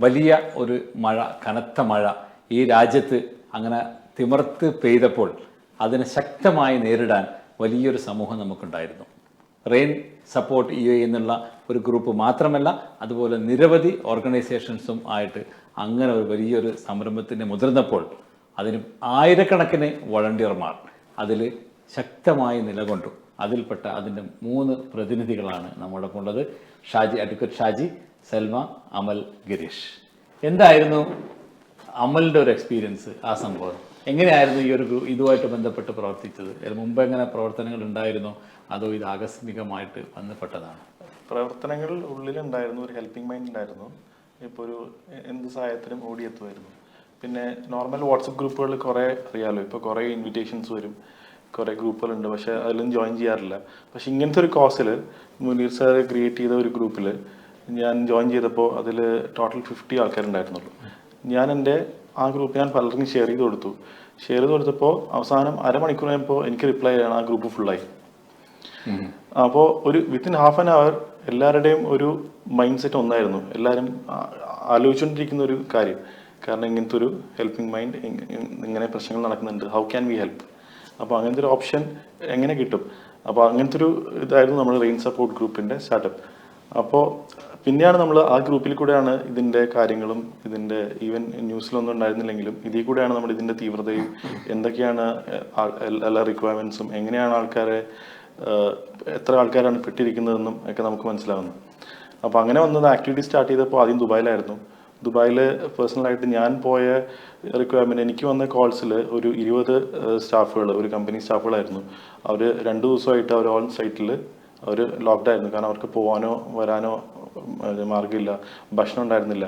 വലിയ ഒരു മഴ, കനത്ത മഴ ഈ രാജ്യത്ത് അങ്ങനെ തിമർത്ത് പെയ്തപ്പോൾ അതിനെ ശക്തമായി നേരിടാൻ വലിയൊരു സമൂഹം നമുക്കുണ്ടായിരുന്നു. റെയിൻ സപ്പോർട്ട് UAE എന്നുള്ള ഒരു ഗ്രൂപ്പ് മാത്രമല്ല, അതുപോലെ നിരവധി ഓർഗനൈസേഷൻസും ആയിട്ട് അങ്ങനെ ഒരു വലിയൊരു സംരംഭത്തിന് മുതിർന്നപ്പോൾ അതിന് ആയിരക്കണക്കിന് വോളണ്ടിയർമാർ അതിൽ ശക്തമായി നിലകൊണ്ടു. അതിൽപ്പെട്ട അതിൻ്റെ 3 പ്രതിനിധികളാണ് നമ്മോടൊപ്പം ഉള്ളത്. അഡ്വക്കേറ്റ് ഷാജി, സൽമ, അമൽ, ഗിരീഷ്. എന്തായിരുന്നു അമലിൻ്റെ ഒരു എക്സ്പീരിയൻസ്? ആ സംഭവം എങ്ങനെയായിരുന്നു ഈ ഒരു ഇതുമായിട്ട് ബന്ധപ്പെട്ട് പ്രവർത്തിച്ചത്? മുമ്പ് എങ്ങനെ പ്രവർത്തനങ്ങൾ ഉണ്ടായിരുന്നോ, അതോ ഇത് ആകസ്മികമായിട്ട് ബന്ധപ്പെട്ടതാണ്? പ്രവർത്തനങ്ങൾ ഉള്ളിലുണ്ടായിരുന്നു, ഒരു ഹെൽപ്പിംഗ് മൈൻഡ് ഉണ്ടായിരുന്നു. ഇപ്പോൾ ഒരു എന്ത് സഹായത്തിനും ഓടിയെത്തുമായിരുന്നു. പിന്നെ നോർമൽ വാട്സപ്പ് ഗ്രൂപ്പുകളിൽ കുറേ അറിയാമല്ലോ, ഇപ്പോൾ കുറേ ഇൻവിറ്റേഷൻസ് വരും, കുറേ ഗ്രൂപ്പുകളുണ്ട്, പക്ഷേ അതിലൊന്നും ജോയിൻ ചെയ്യാറില്ല. പക്ഷേ ഇങ്ങനത്തെ ഒരു കോസിൽ മുനീർ സാർ ക്രിയേറ്റ് ചെയ്ത ഒരു ഗ്രൂപ്പിൽ ഞാൻ ജോയിൻ ചെയ്തപ്പോൾ അതിൽ ടോട്ടൽ 50 ആൾക്കാരുണ്ടായിരുന്നുള്ളൂ. ഞാൻ ആ ഗ്രൂപ്പ് ഞാൻ പലർക്കും ഷെയർ ചെയ്ത് കൊടുത്തപ്പോൾ അവസാനം അരമണിക്കൂർ കഴിയുമ്പോൾ എനിക്ക് റിപ്ലൈ ചെയ്യണം, ആ ഗ്രൂപ്പ് ഫുള്ളായി. അപ്പോൾ ഒരു വിത്തിൻ ഹാഫ് ആൻ അവർ എല്ലാവരുടെയും ഒരു മൈൻഡ് സെറ്റ് ഒന്നായിരുന്നു. എല്ലാവരും ആലോചിച്ചുകൊണ്ടിരിക്കുന്ന ഒരു കാര്യം. കാരണം ഇങ്ങനത്തെ ഒരു ഹെൽപ്പിംഗ് മൈൻഡ്, ഇങ്ങനെ പ്രശ്നങ്ങൾ നടക്കുന്നുണ്ട്, ഹൗ ക്യാൻ വി ഹെൽപ്പ്? അപ്പോൾ അങ്ങനത്തെ ഒരു ഓപ്ഷൻ എങ്ങനെ കിട്ടും? അപ്പോൾ അങ്ങനത്തെ ഒരു ഇതായിരുന്നു നമ്മൾ റെയിൻ സപ്പോർട്ട് ഗ്രൂപ്പിൻ്റെ സ്റ്റാർട്ടപ്പ്. അപ്പോൾ പിന്നെയാണ് നമ്മൾ ആ ഗ്രൂപ്പിൽ കൂടെയാണ് ഇതിൻ്റെ കാര്യങ്ങളും, ഇതിൻ്റെ ഈവൻ ന്യൂസിലൊന്നും ഉണ്ടായിരുന്നില്ലെങ്കിലും ഇതിൽ കൂടെയാണ് നമ്മൾ ഇതിൻ്റെ തീവ്രതയും എന്തൊക്കെയാണ് എല്ലാ റിക്വയർമെൻറ്റ്സും, എങ്ങനെയാണ് ആൾക്കാരെ, എത്ര ആൾക്കാരാണ് പെട്ടിരിക്കുന്നതെന്നും ഒക്കെ നമുക്ക് മനസ്സിലാവുന്നത്. അപ്പോൾ അങ്ങനെ വന്നത് ആക്ടിവിറ്റി സ്റ്റാർട്ട് ചെയ്തപ്പോൾ ആദ്യം ദുബായിലായിരുന്നു. ദുബായിൽ പേഴ്സണലായിട്ട് ഞാൻ പോയ റിക്വയർമെൻറ്റ്, എനിക്ക് വന്ന കോൾസിൽ ഒരു 20 സ്റ്റാഫുകൾ, ഒരു കമ്പനി സ്റ്റാഫുകളായിരുന്നു. അവർ 2 ദിവസമായിട്ട് അവർ ഓൺ സൈറ്റിൽ അവർ ലോക്ക്ഡായിരുന്നു. കാരണം അവർക്ക് പോകാനോ വരാനോ മാർഗ്ഗമില്ല, ഭക്ഷണം ഉണ്ടായിരുന്നില്ല.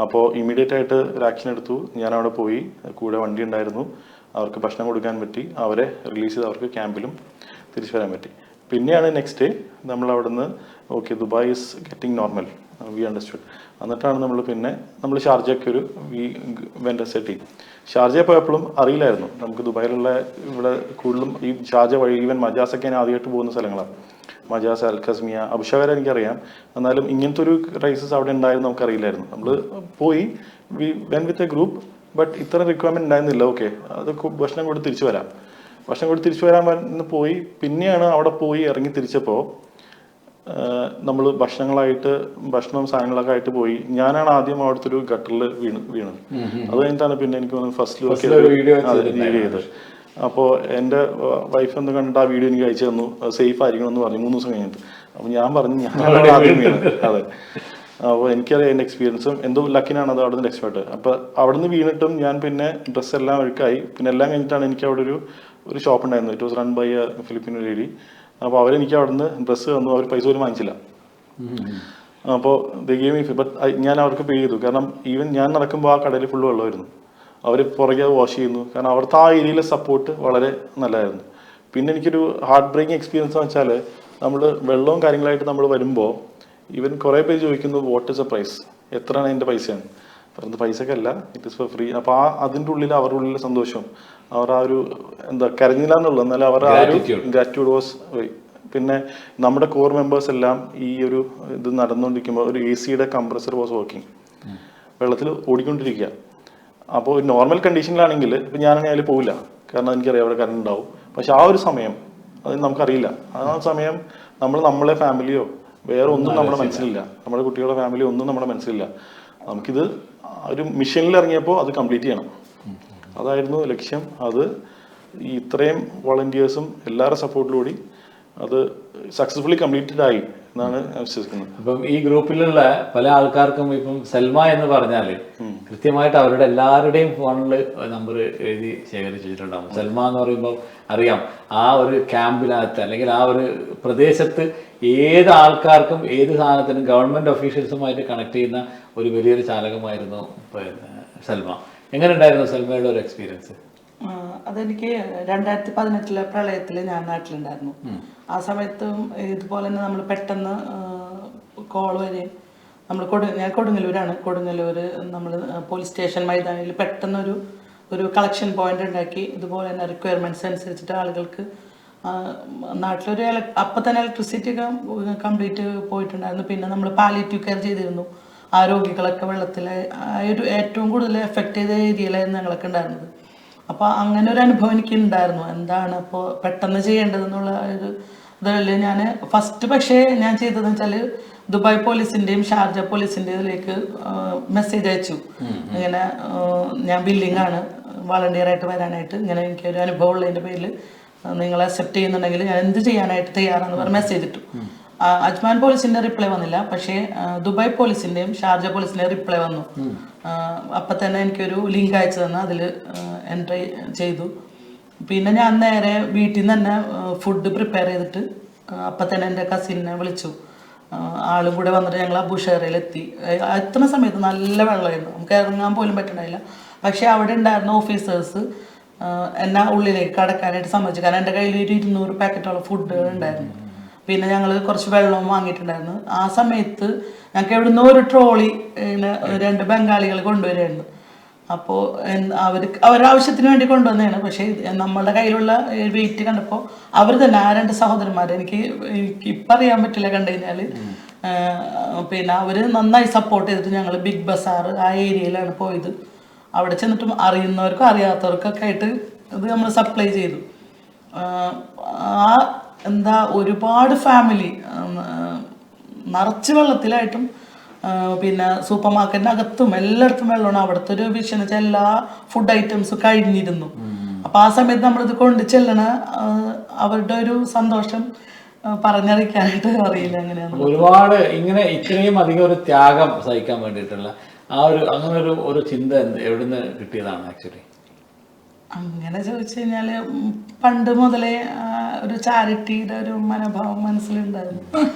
അപ്പോൾ ഇമ്മീഡിയറ്റ് ആയിട്ട് ഒരു ആക്ഷൻ എടുത്തു. ഞാൻ അവിടെ പോയി, കൂടെ വണ്ടി ഉണ്ടായിരുന്നു, അവർക്ക് ഭക്ഷണം കൊടുക്കാൻ പറ്റി, അവരെ റിലീസ് ചെയ്ത് അവർക്ക് ക്യാമ്പിലും തിരിച്ചു വരാൻ പറ്റി. പിന്നെയാണ് നെക്സ്റ്റ് ഡേ നമ്മൾ അവിടെ നിന്ന് okay Dubai is getting normal, we understood. എന്നിട്ടാണ് നമ്മൾ ഷാർജയ്ക്ക് ഒരു വെൻഡർ സെറ്റ് ചെയ്യും. ഷാർജയിൽ പോയപ്പോഴും അറിയില്ലായിരുന്നു നമുക്ക് ദുബായിലുള്ള, ഇവിടെ കൂടുതലും ഈ ഷാർജ വഴി ഈവൻ മജാസൊക്കെ ഞാൻ ആദ്യമായിട്ട് പോകുന്ന സ്ഥലങ്ങളാണ്. മജാസ്, അൽഖസ്മിയ, അബുഷ വരെ എനിക്കറിയാം. എന്നാലും ഇങ്ങനത്തെ ഒരു ക്രൈസിസ് അവിടെ ഉണ്ടായിരുന്നു നമുക്കറിയില്ലായിരുന്നു. നമ്മൾ പോയി when with a group, but ഇത്ര റിക്വയർമെൻറ്റ് ഉണ്ടായിരുന്നില്ല. ഓക്കെ, അത് ഭക്ഷണം കൊടുത്ത് തിരിച്ചു വരാം, ഭക്ഷണം കൊടുത്ത് തിരിച്ചു വരാൻ പോയി. പിന്നെയാണ് അവിടെ പോയി ഇറങ്ങി തിരിച്ചപ്പോൾ നമ്മൾ ഭക്ഷണവും സാധനങ്ങളൊക്കെ ആയിട്ട് പോയി. ഞാനാണ് ആദ്യം അവിടുത്തെ ഒരു ഗട്ടറിൽ വീണത്. അത് കഴിഞ്ഞിട്ടാണ് പിന്നെ എനിക്ക് തോന്നുന്നു ഫസ്റ്റ് വീഡിയോ ചെയ്തത്. അപ്പോൾ എൻ്റെ വൈഫ് എന്ന് കണ്ടിട്ട് ആ വീഡിയോ എനിക്ക് അയച്ചു തന്നു, സേഫ് ആയിരിക്കണം എന്ന് പറഞ്ഞു 3 ദിവസം കഴിഞ്ഞിട്ട്. അപ്പോൾ ഞാൻ പറഞ്ഞു ഞാനാണ് ആദ്യം വീണത്. അതെ, അപ്പോൾ എനിക്കറിയാം എൻ്റെ എക്സ്പീരിയൻസും എന്തോ ലക്കിനാണ് അത് അവിടെ നിന്ന് എക്സ്പെർട്ട്. അപ്പോൾ അവിടെ നിന്ന് വീണിട്ടും ഞാൻ പിന്നെ ഡ്രസ്സ് എല്ലാം ഒഴുക്കായി. പിന്നെ എല്ലാം കഴിഞ്ഞിട്ടാണ് എനിക്ക് അവിടെ ഒരു ഷോപ്പ് ഉണ്ടായിരുന്നു. It was run by a Filipino lady. അപ്പോൾ അവരെനിക്ക് അവിടെ നിന്ന് ഡ്രസ്സ് തന്നു. അവർ പൈസ പോലും വാങ്ങിച്ചില്ല. അപ്പോൾ ബട്ട് ഞാൻ അവർക്ക് പേ ചെയ്തു. കാരണം ഈവൻ ഞാൻ നടക്കുമ്പോൾ ആ കടയിൽ ഫുള്ള് വെള്ളമായിരുന്നു. അവർ പുറകെ വാഷ് ചെയ്യുന്നു. കാരണം അവിടുത്തെ ആ ഏരിയയിലെ സപ്പോർട്ട് വളരെ നല്ലതായിരുന്നു. പിന്നെ എനിക്കൊരു ഹാർട്ട് ബ്രേക്കിംഗ് എക്സ്പീരിയൻസ് എന്ന് വെച്ചാൽ, നമ്മൾ വെള്ളവും കാര്യങ്ങളായിട്ട് നമ്മൾ വരുമ്പോൾ ഈവൻ കുറേ പേര് ചോദിക്കുന്നു വാട്ട് ഇസ് എ പ്രൈസ്, എത്രയാണ് എൻ്റെ പൈസയാണ് പറയുന്നത്. പൈസക്കല്ല, ഇറ്റ് ഇസ് ഫോർ ഫ്രീ. അപ്പോൾ അതിൻ്റെ ഉള്ളിൽ അവരുടെ ഉള്ളിലെ സന്തോഷം, അവർ ആ ഒരു കരഞ്ഞില്ല എന്നുള്ളത്, എന്നാലും അവർ ആ ഒരു ഗ്രാറ്റിറ്റ്യൂഡ് വാസ്. പിന്നെ നമ്മുടെ കോർ മെമ്പേഴ്സ് എല്ലാം ഈ ഒരു ഇത് നടന്നുകൊണ്ടിരിക്കുമ്പോൾ ഒരു AC കംപ്രസർ വാസ് വർക്കിംഗ്, വെള്ളത്തിൽ ഓടിക്കൊണ്ടിരിക്കുക. അപ്പോൾ ഒരു നോർമൽ കണ്ടീഷനിലാണെങ്കിൽ ഇപ്പം ഞാനാണെങ്കിൽ അതിൽ പോവില്ല, കാരണം എനിക്കറിയാം അവിടെ കറണ്ട് ഉണ്ടാവും. പക്ഷെ ആ ഒരു സമയം അത് നമുക്കറിയില്ല. ആ സമയം നമ്മളെ ഫാമിലിയോ വേറെ ഒന്നും നമ്മുടെ മനസ്സിലില്ല, നമ്മുടെ കുട്ടികളുടെ ഫാമിലിയോ ഒന്നും നമ്മുടെ മനസ്സിലില്ല. നമുക്കിത് ഒരു മിഷനിൽ ഇറങ്ങിയപ്പോൾ അത് കംപ്ലീറ്റ് ചെയ്യണം, അതായിരുന്നു ലക്ഷ്യം. അത് ഇത്രയും വോളണ്ടിയേഴ്സും എല്ലാവരുടെ സപ്പോർട്ടിലൂടെ അത് സക്സസ്ഫുള്ളി കംപ്ലീറ്റഡ് ആയി എന്നാണ് ഞാൻ വിശ്വസിക്കുന്നത്. അപ്പം ഈ ഗ്രൂപ്പിലുള്ള പല ആൾക്കാർക്കും ഇപ്പം സൽമ എന്ന് പറഞ്ഞാൽ കൃത്യമായിട്ട് അവരുടെ എല്ലാവരുടെയും ഫോണിൽ നമ്പർ എഴുതി ശേഖരിച്ച് വെച്ചിട്ടുണ്ടാകും. സൽമ എന്ന് പറയുമ്പോൾ അറിയാം, ആ ഒരു ക്യാമ്പിനകത്ത് അല്ലെങ്കിൽ ആ ഒരു പ്രദേശത്ത് ഏത് ആൾക്കാർക്കും ഏത് സാധനത്തിനും ഗവൺമെൻറ് ഒഫീഷ്യൽസുമായിട്ട് കണക്ട് ചെയ്യുന്ന ഒരു വലിയൊരു ചാലകമായിരുന്നു സൽമ. എങ്ങനെ ഉണ്ടായിരുന്നു സൽമയുടെ ഒരു എക്സ്പീരിയൻസ്? അതെനിക്ക് 2018 പ്രളയത്തിൽ ഞാൻ നാട്ടിലുണ്ടായിരുന്നു. ആ സമയത്തും ഇതുപോലെ തന്നെ നമ്മൾ പെട്ടെന്ന് കോൾ വരെ ഞാൻ കൊടുങ്ങല്ലൂരാണ്. കൊടുങ്ങല്ലൂർ നമ്മൾ പോലീസ് സ്റ്റേഷൻ മൈതാനിൽ പെട്ടെന്നൊരു കളക്ഷൻ പോയിന്റ് ഉണ്ടാക്കി. ഇതുപോലെ തന്നെ റിക്വയർമെൻറ്റ്സ് അനുസരിച്ചിട്ട് ആളുകൾക്ക് നാട്ടിലൊരു അപ്പം തന്നെ ഇലക്ട്രിസിറ്റി ഒക്കെ കംപ്ലീറ്റ് പോയിട്ടുണ്ടായിരുന്നു. പിന്നെ നമ്മൾ പാലിയേറ്റീവ് കെയർ ചെയ്തിരുന്നു. ആ രോഗികളൊക്കെ വെള്ളത്തിൽ ഏറ്റവും കൂടുതൽ എഫക്റ്റ് ചെയ്ത ഏരിയയിലായിരുന്നു ഞങ്ങളൊക്കെ ഉണ്ടായിരുന്നത്. അപ്പോൾ അങ്ങനെ ഒരു അനുഭവം എനിക്ക് ഉണ്ടായിരുന്നു. എന്താണ് അപ്പോൾ പെട്ടെന്ന് ചെയ്യേണ്ടതെന്നുള്ള ഒരു ഇതിൽ ഞാൻ ഫസ്റ്റ് പക്ഷേ ഞാൻ ചെയ്തതെന്ന് വെച്ചാൽ ദുബായ് പോലീസിൻ്റെയും ഷാർജ പോലീസിൻ്റെയും ഇതിലേക്ക് മെസ്സേജ് അയച്ചു. ഇങ്ങനെ ഞാൻ ബില്ലിംഗ് ആണ്, വളണ്ടിയറായിട്ട് വരാനായിട്ട്, ഇങ്ങനെ എനിക്കൊരു അനുഭവം ഉള്ളതിൻ്റെ പേരിൽ നിങ്ങൾ അക്സെപ്റ്റ് ചെയ്യുന്നുണ്ടെങ്കിൽ ഞാൻ എന്ത് ചെയ്യാനായിട്ട് തയ്യാറാണെന്ന് പറഞ്ഞ് മെസ്സേജ് ഇട്ടു. അജ്മാൻ പോലീസിൻ്റെ റിപ്ലൈ വന്നില്ല, പക്ഷേ ദുബായ് പോലീസിൻ്റെയും ഷാർജ പോലീസിൻ്റെയും റിപ്ലൈ വന്നു. അപ്പം തന്നെ എനിക്കൊരു ലിങ്ക് അയച്ചു തന്നു, അതിൽ എൻട്രി ചെയ്തു. പിന്നെ ഞാൻ നേരെ വീട്ടിൽ നിന്ന് തന്നെ ഫുഡ് പ്രിപ്പയർ ചെയ്തിട്ട് അപ്പം തന്നെ എൻ്റെ കസിനെ വിളിച്ചു. ആളും കൂടെ വന്നിട്ട് ഞങ്ങൾ അബുഷേറയിലെത്തി. എത്തുന്ന സമയത്ത് നല്ല വെള്ളമായിരുന്നു, നമുക്ക് ഇറങ്ങാൻ പോലും പറ്റണ്ടായില്ല. പക്ഷേ അവിടെ ഉണ്ടായിരുന്ന ഓഫീസേഴ്സ് എന്നെ ഉള്ളിലേക്ക് കടക്കാനായിട്ട് സമ്മതിച്ചു. കാരണം എൻ്റെ കയ്യിൽ ഒരു 200 പാക്കറ്റോളം ഫുഡ് ഉണ്ടായിരുന്നു. പിന്നെ ഞങ്ങൾ കുറച്ച് വെള്ളവും വാങ്ങിയിട്ടുണ്ടായിരുന്നു. ആ സമയത്ത് ഞങ്ങൾക്ക് എവിടുന്നോ ഒരു ട്രോളി 2 ബംഗാളികൾ കൊണ്ടുവരുമായിരുന്നു. അപ്പോൾ അവരുടെ ആവശ്യത്തിന് വേണ്ടി കൊണ്ടുവന്നതാണ്. പക്ഷേ നമ്മളുടെ കയ്യിലുള്ള വെയിറ്റ് കണ്ടപ്പോൾ അവർ തന്നെ ആ 2 സഹോദരന്മാർ എനിക്ക് ഇപ്പം അറിയാൻ പറ്റില്ല കണ്ടു കഴിഞ്ഞാൽ. പിന്നെ അവർ നന്നായി സപ്പോർട്ട് ചെയ്തിട്ട് ഞങ്ങൾ ബിഗ് ബസാർ ആ ഏരിയയിലാണ് പോയത്. അവിടെ ചെന്നിട്ടും അറിയുന്നവർക്കും അറിയാത്തവർക്കൊക്കെ ആയിട്ട് ഇത് നമ്മൾ സപ്ലൈ ചെയ്തു. എന്താ ഒരുപാട് ഫാമിലി നിറച്ച് വെള്ളത്തിലായിട്ടും പിന്നെ സൂപ്പർ മാർക്കറ്റിനകത്തും എല്ലായിടത്തും വെള്ളമാണ്. അവിടുത്തെ ഒരു വിഷയം എന്ന് വെച്ചാൽ എല്ലാ ഫുഡ് ഐറ്റംസും കഴിഞ്ഞിരുന്നു. അപ്പം ആ സമയത്ത് നമ്മളിത് കൊണ്ട് ചെല്ലണ അവരുടെ ഒരു സന്തോഷം പറഞ്ഞറിയിക്കാനായിട്ട് അറിയില്ല എങ്ങനെയാണ്. ഒരുപാട് ഇങ്ങനെ ഇത്രയും അധികം ഒരു ത്യാഗം സഹിക്കാൻ വേണ്ടിയിട്ടുള്ള അങ്ങനെ ഒരു ചിന്ത എവിടുന്ന് കിട്ടിയതാണ് ആക്ച്വലി? അങ്ങനെ ചോദിച്ചു കഴിഞ്ഞാൽ പണ്ട് മുതലേ ഒരു ചാരിറ്റിയുടെ ഒരു മനോഭാവം മനസ്സിലുണ്ടായിരുന്നു.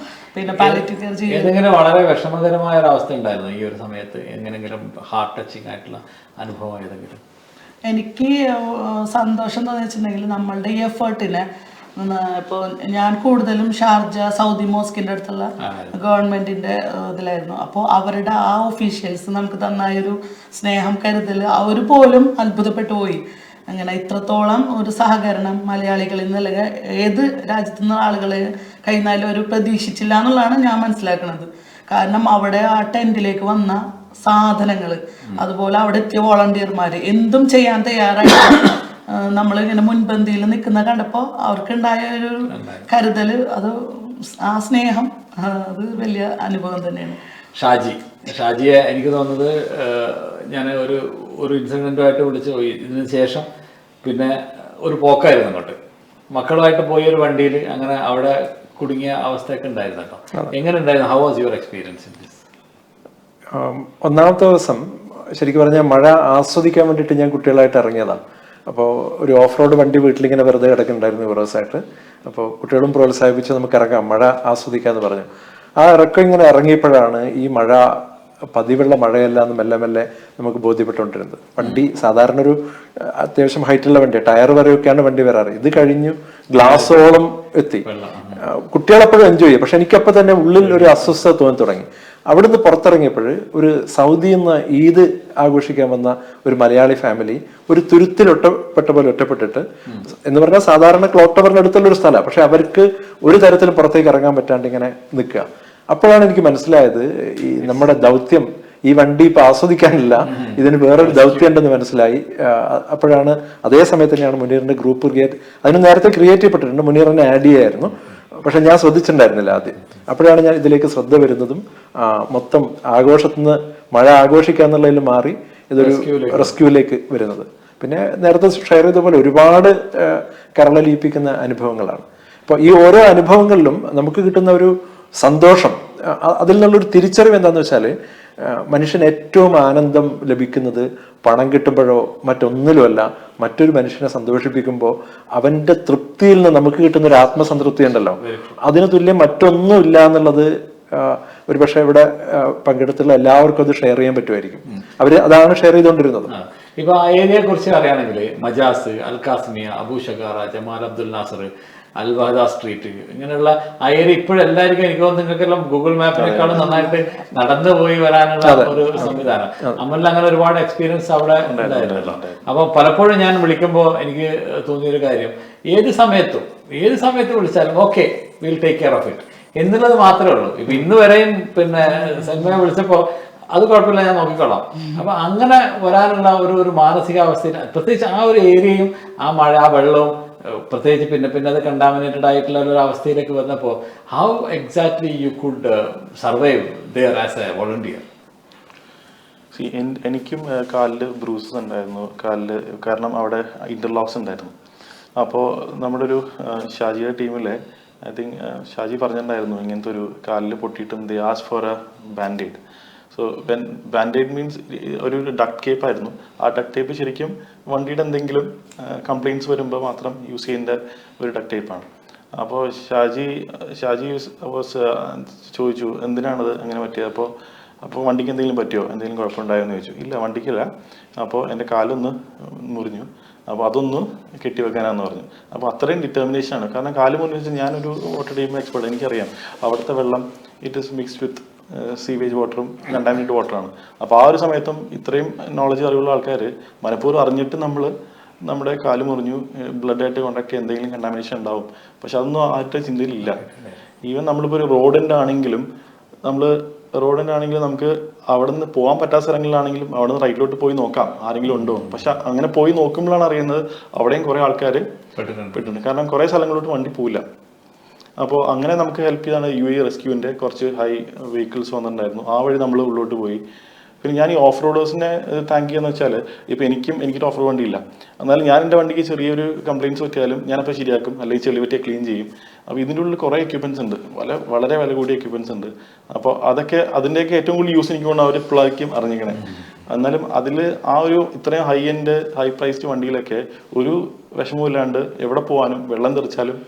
പിന്നെ പാലിയേറ്റീവ് കെയർ ചെയ്യുന്നത് ഏതെങ്കിലും വളരെ വിഷമകരമായ ഒരു അവസ്ഥ ഉണ്ടായിരുന്നു ഈ ഒരു സമയത്ത്? എങ്ങനെങ്കിലും ഹാർട്ട് ടച്ചിങ് ആയിട്ടുള്ള അനുഭവം ഏതെങ്കിലും? എനിക്ക് സന്തോഷം തോന്നി വെച്ചിട്ടുണ്ടെങ്കിൽ നമ്മളുടെ ഈ എഫേർട്ടിനെ ഇപ്പോൾ ഞാൻ കൂടുതലും ഷാർജ സൗദി മോസ്കിൻ്റെ അടുത്തുള്ള ഗവൺമെൻറ്റിൻ്റെ ഇതിലായിരുന്നു. അപ്പോൾ അവരുടെ ആ ഒഫീഷ്യൽസ് നമുക്ക് തന്നായൊരു സ്നേഹം കരുതൽ അവർ പോലും അത്ഭുതപ്പെട്ടു പോയി. അങ്ങനെ ഇത്രത്തോളം ഒരു സഹകരണം മലയാളികളിൽ നിന്ന് അല്ലെങ്കിൽ ഏത് രാജ്യത്തു നിന്ന് ആളുകളെ കഴിഞ്ഞാലും ഒരു പ്രതീക്ഷിച്ചില്ല എന്നുള്ളതാണ് ഞാൻ മനസ്സിലാക്കുന്നത്. കാരണം അവിടെ ആ ടെൻറ്റിലേക്ക് വന്ന സാധനങ്ങൾ, അതുപോലെ അവിടെ എത്തിയ വോളണ്ടിയർമാർ എന്തും ചെയ്യാൻ തയ്യാറായിട്ട് നമ്മളിങ്ങനെ മുൻപന്തിയിൽ നിൽക്കുന്ന കണ്ടപ്പോൾ അവർക്കുണ്ടായ ഒരു കരുതൽ, അത് ആ സ്നേഹം, അത് വലിയ അനുഭവം തന്നെയാണ്. ഷാജിയെ എനിക്ക് തോന്നുന്നത് ഞാൻ ഒരു ഇൻസിഡൻറ്റുമായിട്ട് വിളിച്ചു പോയി. ഇതിന് ശേഷം പിന്നെ ഒരു പോക്കായിരുന്നു അങ്ങോട്ട്, മക്കളുമായിട്ട് പോയ ഒരു വണ്ടിയിൽ അങ്ങനെ അവിടെ കുടുങ്ങിയ അവസ്ഥയൊക്കെ ഉണ്ടായിരുന്നു കേട്ടോ. എങ്ങനെ ഉണ്ടായിരുന്നു? How was your experience in this? ഒന്നാമത്തെ ദിവസം ശരിക്കും പറഞ്ഞാൽ മഴ ആസ്വദിക്കാൻ വേണ്ടിയിട്ട് ഞാൻ കുട്ടികളായിട്ട് ഇറങ്ങിയതാണ്. അപ്പോൾ ഒരു ഓഫ് റോഡ് വണ്ടി വീട്ടിലിങ്ങനെ വെറുതെ കിടക്കുന്നുണ്ടായിരുന്നു ദിവസമായിട്ട്. അപ്പോൾ കുട്ടികളും പ്രോത്സാഹിപ്പിച്ച് നമുക്ക് ഇറങ്ങാം, മഴ ആസ്വദിക്കാമെന്ന് പറഞ്ഞു. ആ ഇറക്കം ഇങ്ങനെ ഇറങ്ങിയപ്പോഴാണ് ഈ മഴ പതിവുള്ള മഴയല്ല എന്ന് മെല്ലെ മെല്ലെ നമുക്ക് ബോധ്യപ്പെട്ടുകൊണ്ടിരുന്നത്. വണ്ടി സാധാരണ ഒരു അത്യാവശ്യം ഹൈറ്റുള്ള വണ്ടി, ടയർ വരെയൊക്കെയാണ് വണ്ടി വരാറ്. ഇത് കഴിഞ്ഞു ഗ്ലാസോളം എത്തി. കുട്ടികളെപ്പോഴും എൻജോയ് ചെയ്യും. പക്ഷെ എനിക്കപ്പോൾ തന്നെ ഉള്ളിൽ ഒരു അസ്വസ്ഥത തോന്നി തുടങ്ങി. അവിടുന്ന് പുറത്തിറങ്ങിയപ്പോൾ ഒരു സൗദിയിൽ നിന്ന് ഈദ് ആഘോഷിക്കാൻ വന്ന ഒരു മലയാളി ഫാമിലി ഒരു തുരുത്തിൽ ഒറ്റപ്പെട്ട പോലെ ഒറ്റപ്പെട്ടിട്ട്, എന്ന് പറഞ്ഞാൽ സാധാരണ ക്ലോക്ക് ടവറിന്റെ അടുത്തുള്ള ഒരു സ്ഥലമാണ്, പക്ഷെ അവർക്ക് ഒരു തരത്തിലും പുറത്തേക്ക് ഇറങ്ങാൻ പറ്റാണ്ട് ഇങ്ങനെ നിൽക്കുക. അപ്പോഴാണ് എനിക്ക് മനസ്സിലായത് ഈ നമ്മുടെ ദൗത്യം ഈ വണ്ടി ഇപ്പൊ ആസ്വദിക്കാനില്ല, ഇതിന് വേറൊരു ദൗത്യം ഉണ്ടെന്ന് മനസ്സിലായി. അപ്പോഴാണ് അതേ സമയത്ത് തന്നെയാണ് മുനീറിന്റെ ഗ്രൂപ്പ് അതിന് നേരത്തെ ക്രിയേറ്റ് ചെയ്യപ്പെട്ടിട്ടുണ്ട്, മുനീറിനെ ആഡ് ചെയ്യായിരുന്നു. പക്ഷെ ഞാൻ ശ്രദ്ധിച്ചിട്ടുണ്ടായിരുന്നില്ല ആദ്യം. അപ്പോഴാണ് ഞാൻ ഇതിലേക്ക് ശ്രദ്ധ വരുന്നതും മൊത്തം ആഘോഷത്തിൽ നിന്ന് മഴ ആഘോഷിക്കുക എന്നുള്ളതിൽ മാറി ഇതൊരു റെസ്ക്യൂവിലേക്ക് വരുന്നത്. പിന്നെ നേരത്തെ ഷെയർ ചെയ്ത പോലെ ഒരുപാട് കരളലിയിപ്പിക്കുന്ന അനുഭവങ്ങളാണ്. അപ്പോൾ ഈ ഓരോ അനുഭവങ്ങളിലും നമുക്ക് കിട്ടുന്ന ഒരു സന്തോഷം, അതിൽ നിന്നുള്ളൊരു തിരിച്ചറിവ് എന്താണെന്ന് വെച്ചാൽ മനുഷ്യന് ഏറ്റവും ആനന്ദം ലഭിക്കുന്നത് പണം കിട്ടുമ്പോഴോ മറ്റൊന്നിലുമല്ല, മറ്റൊരു മനുഷ്യനെ സന്തോഷിപ്പിക്കുമ്പോൾ അവന്റെ തൃപ്തിയിൽ നിന്ന് നമുക്ക് കിട്ടുന്ന ഒരു ആത്മസംതൃപ്തി ഉണ്ടല്ലോ, അതിന് തുല്യം മറ്റൊന്നും ഇല്ല എന്നുള്ളത് ഒരുപക്ഷെ ഇവിടെ പങ്കെടുത്തുള്ള എല്ലാവർക്കും അത് ഷെയർ ചെയ്യാൻ പറ്റുമായിരിക്കും. അതാണ് ഷെയർ ചെയ്തുകൊണ്ടിരുന്നത്. ഇപ്പൊ ആ ഏരിയയെ കുറിച്ച് അറിയാണെങ്കിൽ Majaz, Al Qasimia, Abu Shagara, Jamal Abdul Nasser, Al Wahda street, ഇങ്ങനെയുള്ള ആ ഏരിയ ഇപ്പോഴെല്ലാവർക്കും എനിക്ക് തോന്നുന്നു നിങ്ങൾക്കെല്ലാം ഗൂഗിൾ മാപ്പിനേക്കാളും നന്നായിട്ട് നടന്നു പോയി വരാനുള്ള ഒരു സംവിധാനം. നമ്മളിൽ അങ്ങനെ ഒരുപാട് എക്സ്പീരിയൻസ് അവിടെ ഉണ്ടായിരുന്നല്ലോ. അപ്പൊ പലപ്പോഴും ഞാൻ വിളിക്കുമ്പോൾ എനിക്ക് തോന്നിയൊരു കാര്യം, ഏത് സമയത്ത് വിളിച്ചാലും okay will take care of it എന്നുള്ളത് മാത്രമേ ഉള്ളൂ. ഇപ്പൊ ഇന്ന് വരെയും പിന്നെ സന്മയെ വിളിച്ചപ്പോ അത് കുഴപ്പമില്ല, ഞാൻ നോക്കിക്കോളാം. അപ്പൊ അങ്ങനെ വരാനുള്ള ഒരു മാനസികാവസ്ഥയിൽ, പ്രത്യേകിച്ച് ആ ഒരു ഏരിയയും ആ മഴ, ആ വെള്ളവും, പ്രത്യേകിച്ച് പിന്നെ അത് കണ്ടാമിനേറ്റഡ് ആയിട്ടുള്ള ഒരു അവസ്ഥയിലേക്ക് വന്നപ്പോൾ how exactly you could survive there as a volunteer? എനിക്കും കാലിൽ ബ്രൂസസ് ഉണ്ടായിരുന്നു, കാരണം അവിടെ ഇന്റർലോക്സ് ഉണ്ടായിരുന്നു. അപ്പോൾ നമ്മുടെ ഒരു ഷാജിയുടെ ടീമിലെ ഐ തിങ്ക് ഷാജി പറഞ്ഞിട്ടുണ്ടായിരുന്നു ഇങ്ങനത്തെ ഒരു കാലിൽ പൊട്ടിയിട്ടും they ask for a bandaid. So bandaid means ഒരു ഡക്ട് ടേപ്പ് ആയിരുന്നു. ആ ഡക്ട് ടേപ്പ് ശരിക്കും വണ്ടിയുടെ എന്തെങ്കിലും കംപ്ലയിൻറ്റ്സ് വരുമ്പോൾ മാത്രം യൂസ് ചെയ്യേണ്ട ഒരു ഡക്ട് ടേപ്പാണ്. അപ്പോൾ ഷാജി ചോദിച്ചു എന്തിനാണത് അങ്ങനെ പറ്റിയത്. അപ്പോൾ വണ്ടിക്ക് എന്തെങ്കിലും പറ്റിയോ, എന്തെങ്കിലും കുഴപ്പമുണ്ടായോ എന്ന് ചോദിച്ചു. ഇല്ല, വണ്ടിക്കില്ല. അപ്പോൾ എൻ്റെ കാലൊന്ന് മുറിഞ്ഞു, അപ്പോൾ അതൊന്ന് കെട്ടിവെക്കാനാന്ന് പറഞ്ഞു. അപ്പോൾ അത്രയും ഡിറ്റർമിനേഷനാണ്. കാരണം കാല് മുറിഞ്ഞു വെച്ചാൽ ഞാനൊരു വാട്ടർ ടീം എക്സ്പെർട്ട്, എനിക്കറിയാം അവിടുത്തെ വെള്ളം it is mixed with sewage വാട്ടറും കണ്ടാമിനേറ്റഡ് വാട്ടറാണ്. അപ്പോൾ ആ ഒരു സമയത്തും ഇത്രയും നോളജ് അറിവുള്ള ആൾക്കാർ മനഃപൂർവ്വം അറിഞ്ഞിട്ട് നമ്മുടെ കാല് മുറിഞ്ഞു, ബ്ലഡായിട്ട് കോണ്ടാക്ട് ചെയ്യുക, എന്തെങ്കിലും കണ്ടാമിനേഷൻ ഉണ്ടാവും. പക്ഷെ അതൊന്നും ആരുടെ ചിന്തയിലില്ല. ഈവൻ നമ്മളിപ്പോൾ ഒരു റോഡിൻ്റെ ആണെങ്കിലും നമുക്ക് അവിടെ നിന്ന് പോകാൻ പറ്റാത്ത സ്ഥലങ്ങളിലാണെങ്കിലും അവിടെ നിന്ന് റൈറ്റിലോട്ട് പോയി നോക്കാം ആരെങ്കിലും ഉണ്ടോ. പക്ഷെ അങ്ങനെ പോയി നോക്കുമ്പോഴാണ് അറിയുന്നത് അവിടെയും കുറേ ആൾക്കാർ പെട്ടിട്ടുണ്ട്. കാരണം കുറേ സ്ഥലങ്ങളിലോട്ട് വണ്ടി പോവില്ല. അപ്പോൾ അങ്ങനെ നമുക്ക് ഹെൽപ്പ് ചെയ്താണ് UAE റെസ്ക്യൂവിൻ്റെ കുറച്ച് ഹൈ വെഹിക്കിൾസ് വന്നിട്ടുണ്ടായിരുന്നു. ആ വഴി നമ്മൾ ഉള്ളോട്ട് പോയി. പിന്നെ ഞാൻ ഈ ഓഫ് റോഡേഴ്സിനെ താങ്ക് ചെയ്യുകയെന്ന് വെച്ചാൽ ഇപ്പോൾ എനിക്കൊരു ഓഫ് റോഡ് വണ്ടിയില്ല. എന്നാലും ഞാൻ എൻ്റെ വണ്ടിക്ക് ചെറിയൊരു കംപ്ലയിൻറ്റ്സ് പറ്റിയാലും ഞാനപ്പോൾ ശരിയാക്കും, അല്ലെങ്കിൽ ചെളി പറ്റിയാൽ ക്ലീൻ ചെയ്യും. അപ്പോൾ ഇതിൻ്റെ ഉള്ളിൽ കുറേ എക്യുപ്മെൻറ്റ്സ് ഉണ്ട്, വളരെ വില കൂടിയ എക്യുപ്മെൻറ്റ്സ് ഉണ്ട്. അപ്പോൾ അതിൻ്റെയൊക്കെ ഏറ്റവും കൂടുതൽ യൂസ് എനിക്ക് കൊണ്ട് അവർ ഇപ്പോഴായിരിക്കും അറിഞ്ഞിരിക്കണേ. എന്നാലും അതിൽ ആ ഒരു ഇത്രയും ഹൈ പ്രൈസ്ഡ് വണ്ടിയിലൊക്കെ ഒരു വിഷമമില്ലാണ്ട് എവിടെ പോകാനും, വെള്ളം തെറിച്ചാലും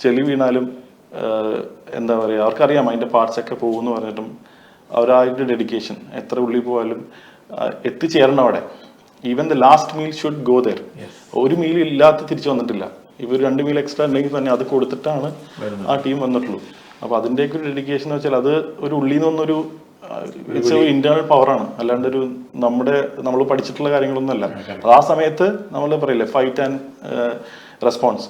ചെളി വീണാലും എന്താ പറയുക, അവർക്കറിയാം അതിൻ്റെ പാർട്സൊക്കെ പോകുമെന്ന് പറഞ്ഞിട്ടും അവരായിട്ട് ഡെഡിക്കേഷൻ എത്ര ഉള്ളിൽ പോയാലും എത്തിച്ചേരണം അവിടെ. Even the last meal should go there. ഒരു മീൽ ഇല്ലാത്ത തിരിച്ചു വന്നിട്ടില്ല. ഇവർ 2 മീൽ എക്സ്ട്രാ ഉണ്ടെങ്കിൽ തന്നെ അത് കൊടുത്തിട്ടാണ് ആ ടീം വന്നിട്ടുള്ളൂ. അപ്പോൾ അതിൻ്റെയൊക്കെ ഒരു ഡെഡിക്കേഷൻ എന്ന് വെച്ചാൽ അത് ഒരു ഉള്ളിൽ നിന്നൊരു ഇറ്റ്സ് ഒരു ഇന്റേണൽ പവറാണ്, അല്ലാണ്ട് ഒരു നമ്മൾ പഠിച്ചിട്ടുള്ള കാര്യങ്ങളൊന്നുമല്ല. ആ സമയത്ത് നമ്മൾ പറയില്ലേ ഫൈറ്റ് ആൻഡ് റെസ്പോൺസ്,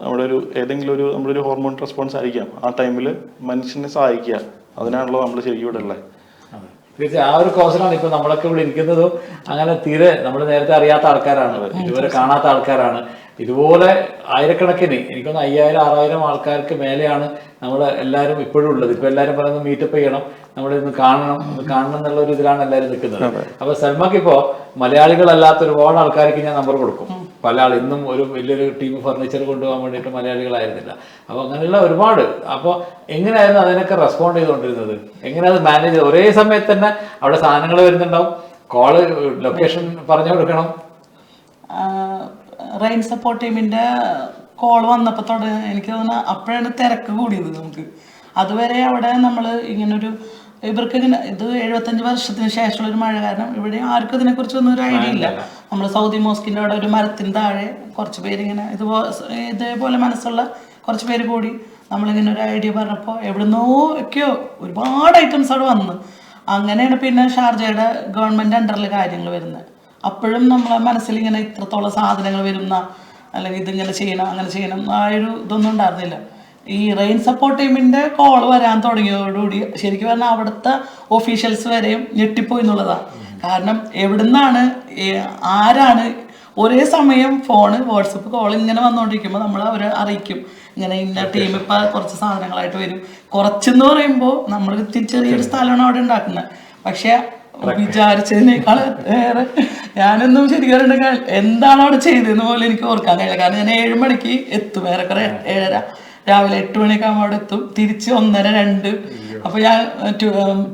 നമ്മളൊരു ഹോർമോൺ റെസ്പോൺസ് ആയിരിക്കാം. ആ ടൈമിൽ മനുഷ്യനെ സഹായിക്കുക, അതിനാണല്ലോ നമ്മൾ ശരിക്കും ഇവിടെ ഉള്ളത്. തീർച്ചയായും ആ ഒരു കോഴ്സിലാണ് ഇപ്പൊ നമ്മളൊക്കെ ഇവിടെ ഇരിക്കുന്നതും. അങ്ങനെ തീരെ നമ്മൾ നേരത്തെ അറിയാത്ത ആൾക്കാരാണ്, ഇതുവരെ കാണാത്ത ആൾക്കാരാണ്. ഇതുപോലെ ആയിരക്കണക്കിന്, എനിക്കൊന്ന് 5000-6000 ആൾക്കാർക്ക് മേലെയാണ് നമ്മൾ എല്ലാവരും ഇപ്പോഴും ഉള്ളത്. ഇപ്പൊ എല്ലാവരും പറയുന്നത് മീറ്റപ്പ് ചെയ്യണം, നമ്മളിന്ന് കാണണം എന്നുള്ള ഒരു ഇതിലാണ് എല്ലാവരും നിൽക്കുന്നത്. അപ്പൊ സൽമാക്ക് ഇപ്പോ മലയാളികളല്ലാത്ത ഒരുപാട് ആൾക്കാർക്ക് ഞാൻ നമ്പർ കൊടുക്കും. പല ആൾ ഇന്നും ഒരു വലിയൊരു ടീം ഫർണിച്ചർ കൊണ്ടുപോകാൻ വേണ്ടിയിട്ട് മലയാളികളായിരുന്നില്ല. അപ്പോൾ അങ്ങനെയുള്ള ഒരുപാട്. അപ്പോൾ എങ്ങനെയായിരുന്നു അതിനൊക്കെ റെസ്പോണ്ട് ചെയ്തുകൊണ്ടിരുന്നത്? എങ്ങനെ അത് മാനേജ് ചെയ്ത്? ഒരേ സമയത്ത് തന്നെ അവിടെ സാധനങ്ങൾ വരുന്നുണ്ടാവും, കോള് ലൊക്കേഷൻ പറഞ്ഞു കൊടുക്കണം. റെയിൻ സപ്പോർട്ട് ടീമിന്റെ കോൾ വന്നപ്പോൾ എനിക്ക് തോന്നുന്നു അപ്പോഴാണ് തിരക്ക് കൂടിയത് നമുക്ക്. അതുവരെ അവിടെ നമ്മൾ ഇങ്ങനൊരു ഇവർക്ക് ഇങ്ങനെ ഇത് 75 വർഷത്തിന് ശേഷമുള്ള ഒരു മഴ കാരണം ഇവിടെ ആർക്കും ഇതിനെക്കുറിച്ചൊന്നും ഒരു ഐഡിയ ഇല്ല. നമ്മൾ സൗദി മോസ്കിൻ്റെ അവിടെ ഒരു മരത്തിന് താഴെ കുറച്ച് പേരിങ്ങനെ ഇതേപോലെ മനസ്സുള്ള കുറച്ച് പേര് കൂടി നമ്മളിങ്ങനെ ഒരു ഐഡിയ പറഞ്ഞപ്പോൾ എവിടുന്നോ ഒക്കെയോ ഒരുപാട് ഐറ്റംസ് അവിടെ വന്നു. അങ്ങനെയാണ് പിന്നെ ഷാർജയുടെ ഗവൺമെൻറ് അണ്ടറിൽ കാര്യങ്ങൾ വരുന്നത്. അപ്പോഴും നമ്മളെ മനസ്സിൽ ഇങ്ങനെ ഇത്രത്തോളം സാധനങ്ങൾ വരുന്ന, അല്ലെങ്കിൽ ഇതിങ്ങനെ ചെയ്യണം അങ്ങനെ ചെയ്യണം ആ ഒരു ഇതൊന്നും ഉണ്ടായിരുന്നില്ല. ഈ റെയിൻ സപ്പോർട്ട് ടീമിൻ്റെ കോൾ വരാൻ തുടങ്ങിയതോടുകൂടി ശരിക്കും പറഞ്ഞാൽ അവിടുത്തെ ഒഫീഷ്യൽസ് വരെയും ഞെട്ടിപ്പോയി എന്നുള്ളതാണ്. കാരണം എവിടുന്നാണ് ആരാണ് ഒരേ സമയം ഫോണ് വാട്സപ്പ് കോൾ ഇങ്ങനെ വന്നുകൊണ്ടിരിക്കുമ്പോൾ നമ്മൾ അവരെ അറിയിക്കും, ഇങ്ങനെ ഇന്ന ടീം ഇപ്പം കുറച്ച് സാധനങ്ങളായിട്ട് വരും. കുറച്ചെന്ന് പറയുമ്പോൾ നമ്മൾ ചെറിയൊരു സ്ഥലമാണ് അവിടെ ഉണ്ടാക്കുന്നത്. പക്ഷെ വിചാരിച്ചതിനേക്കാൾ ഏറെ ഞാനൊന്നും ശരിക്കും എന്താണ് അവിടെ ചെയ്തതെന്ന് പോലും എനിക്ക് ഓർക്കാൻ കഴിയില്ല. കാരണം ഞാൻ 7 മണിക്ക് എത്തും, ഏറെക്കുറെ 7:30 രാവിലെ 8 മണിയൊക്കെ ആകുമ്പോൾ അവിടെ എത്തും, തിരിച്ച് 1:30-2. അപ്പൊ ഞാൻ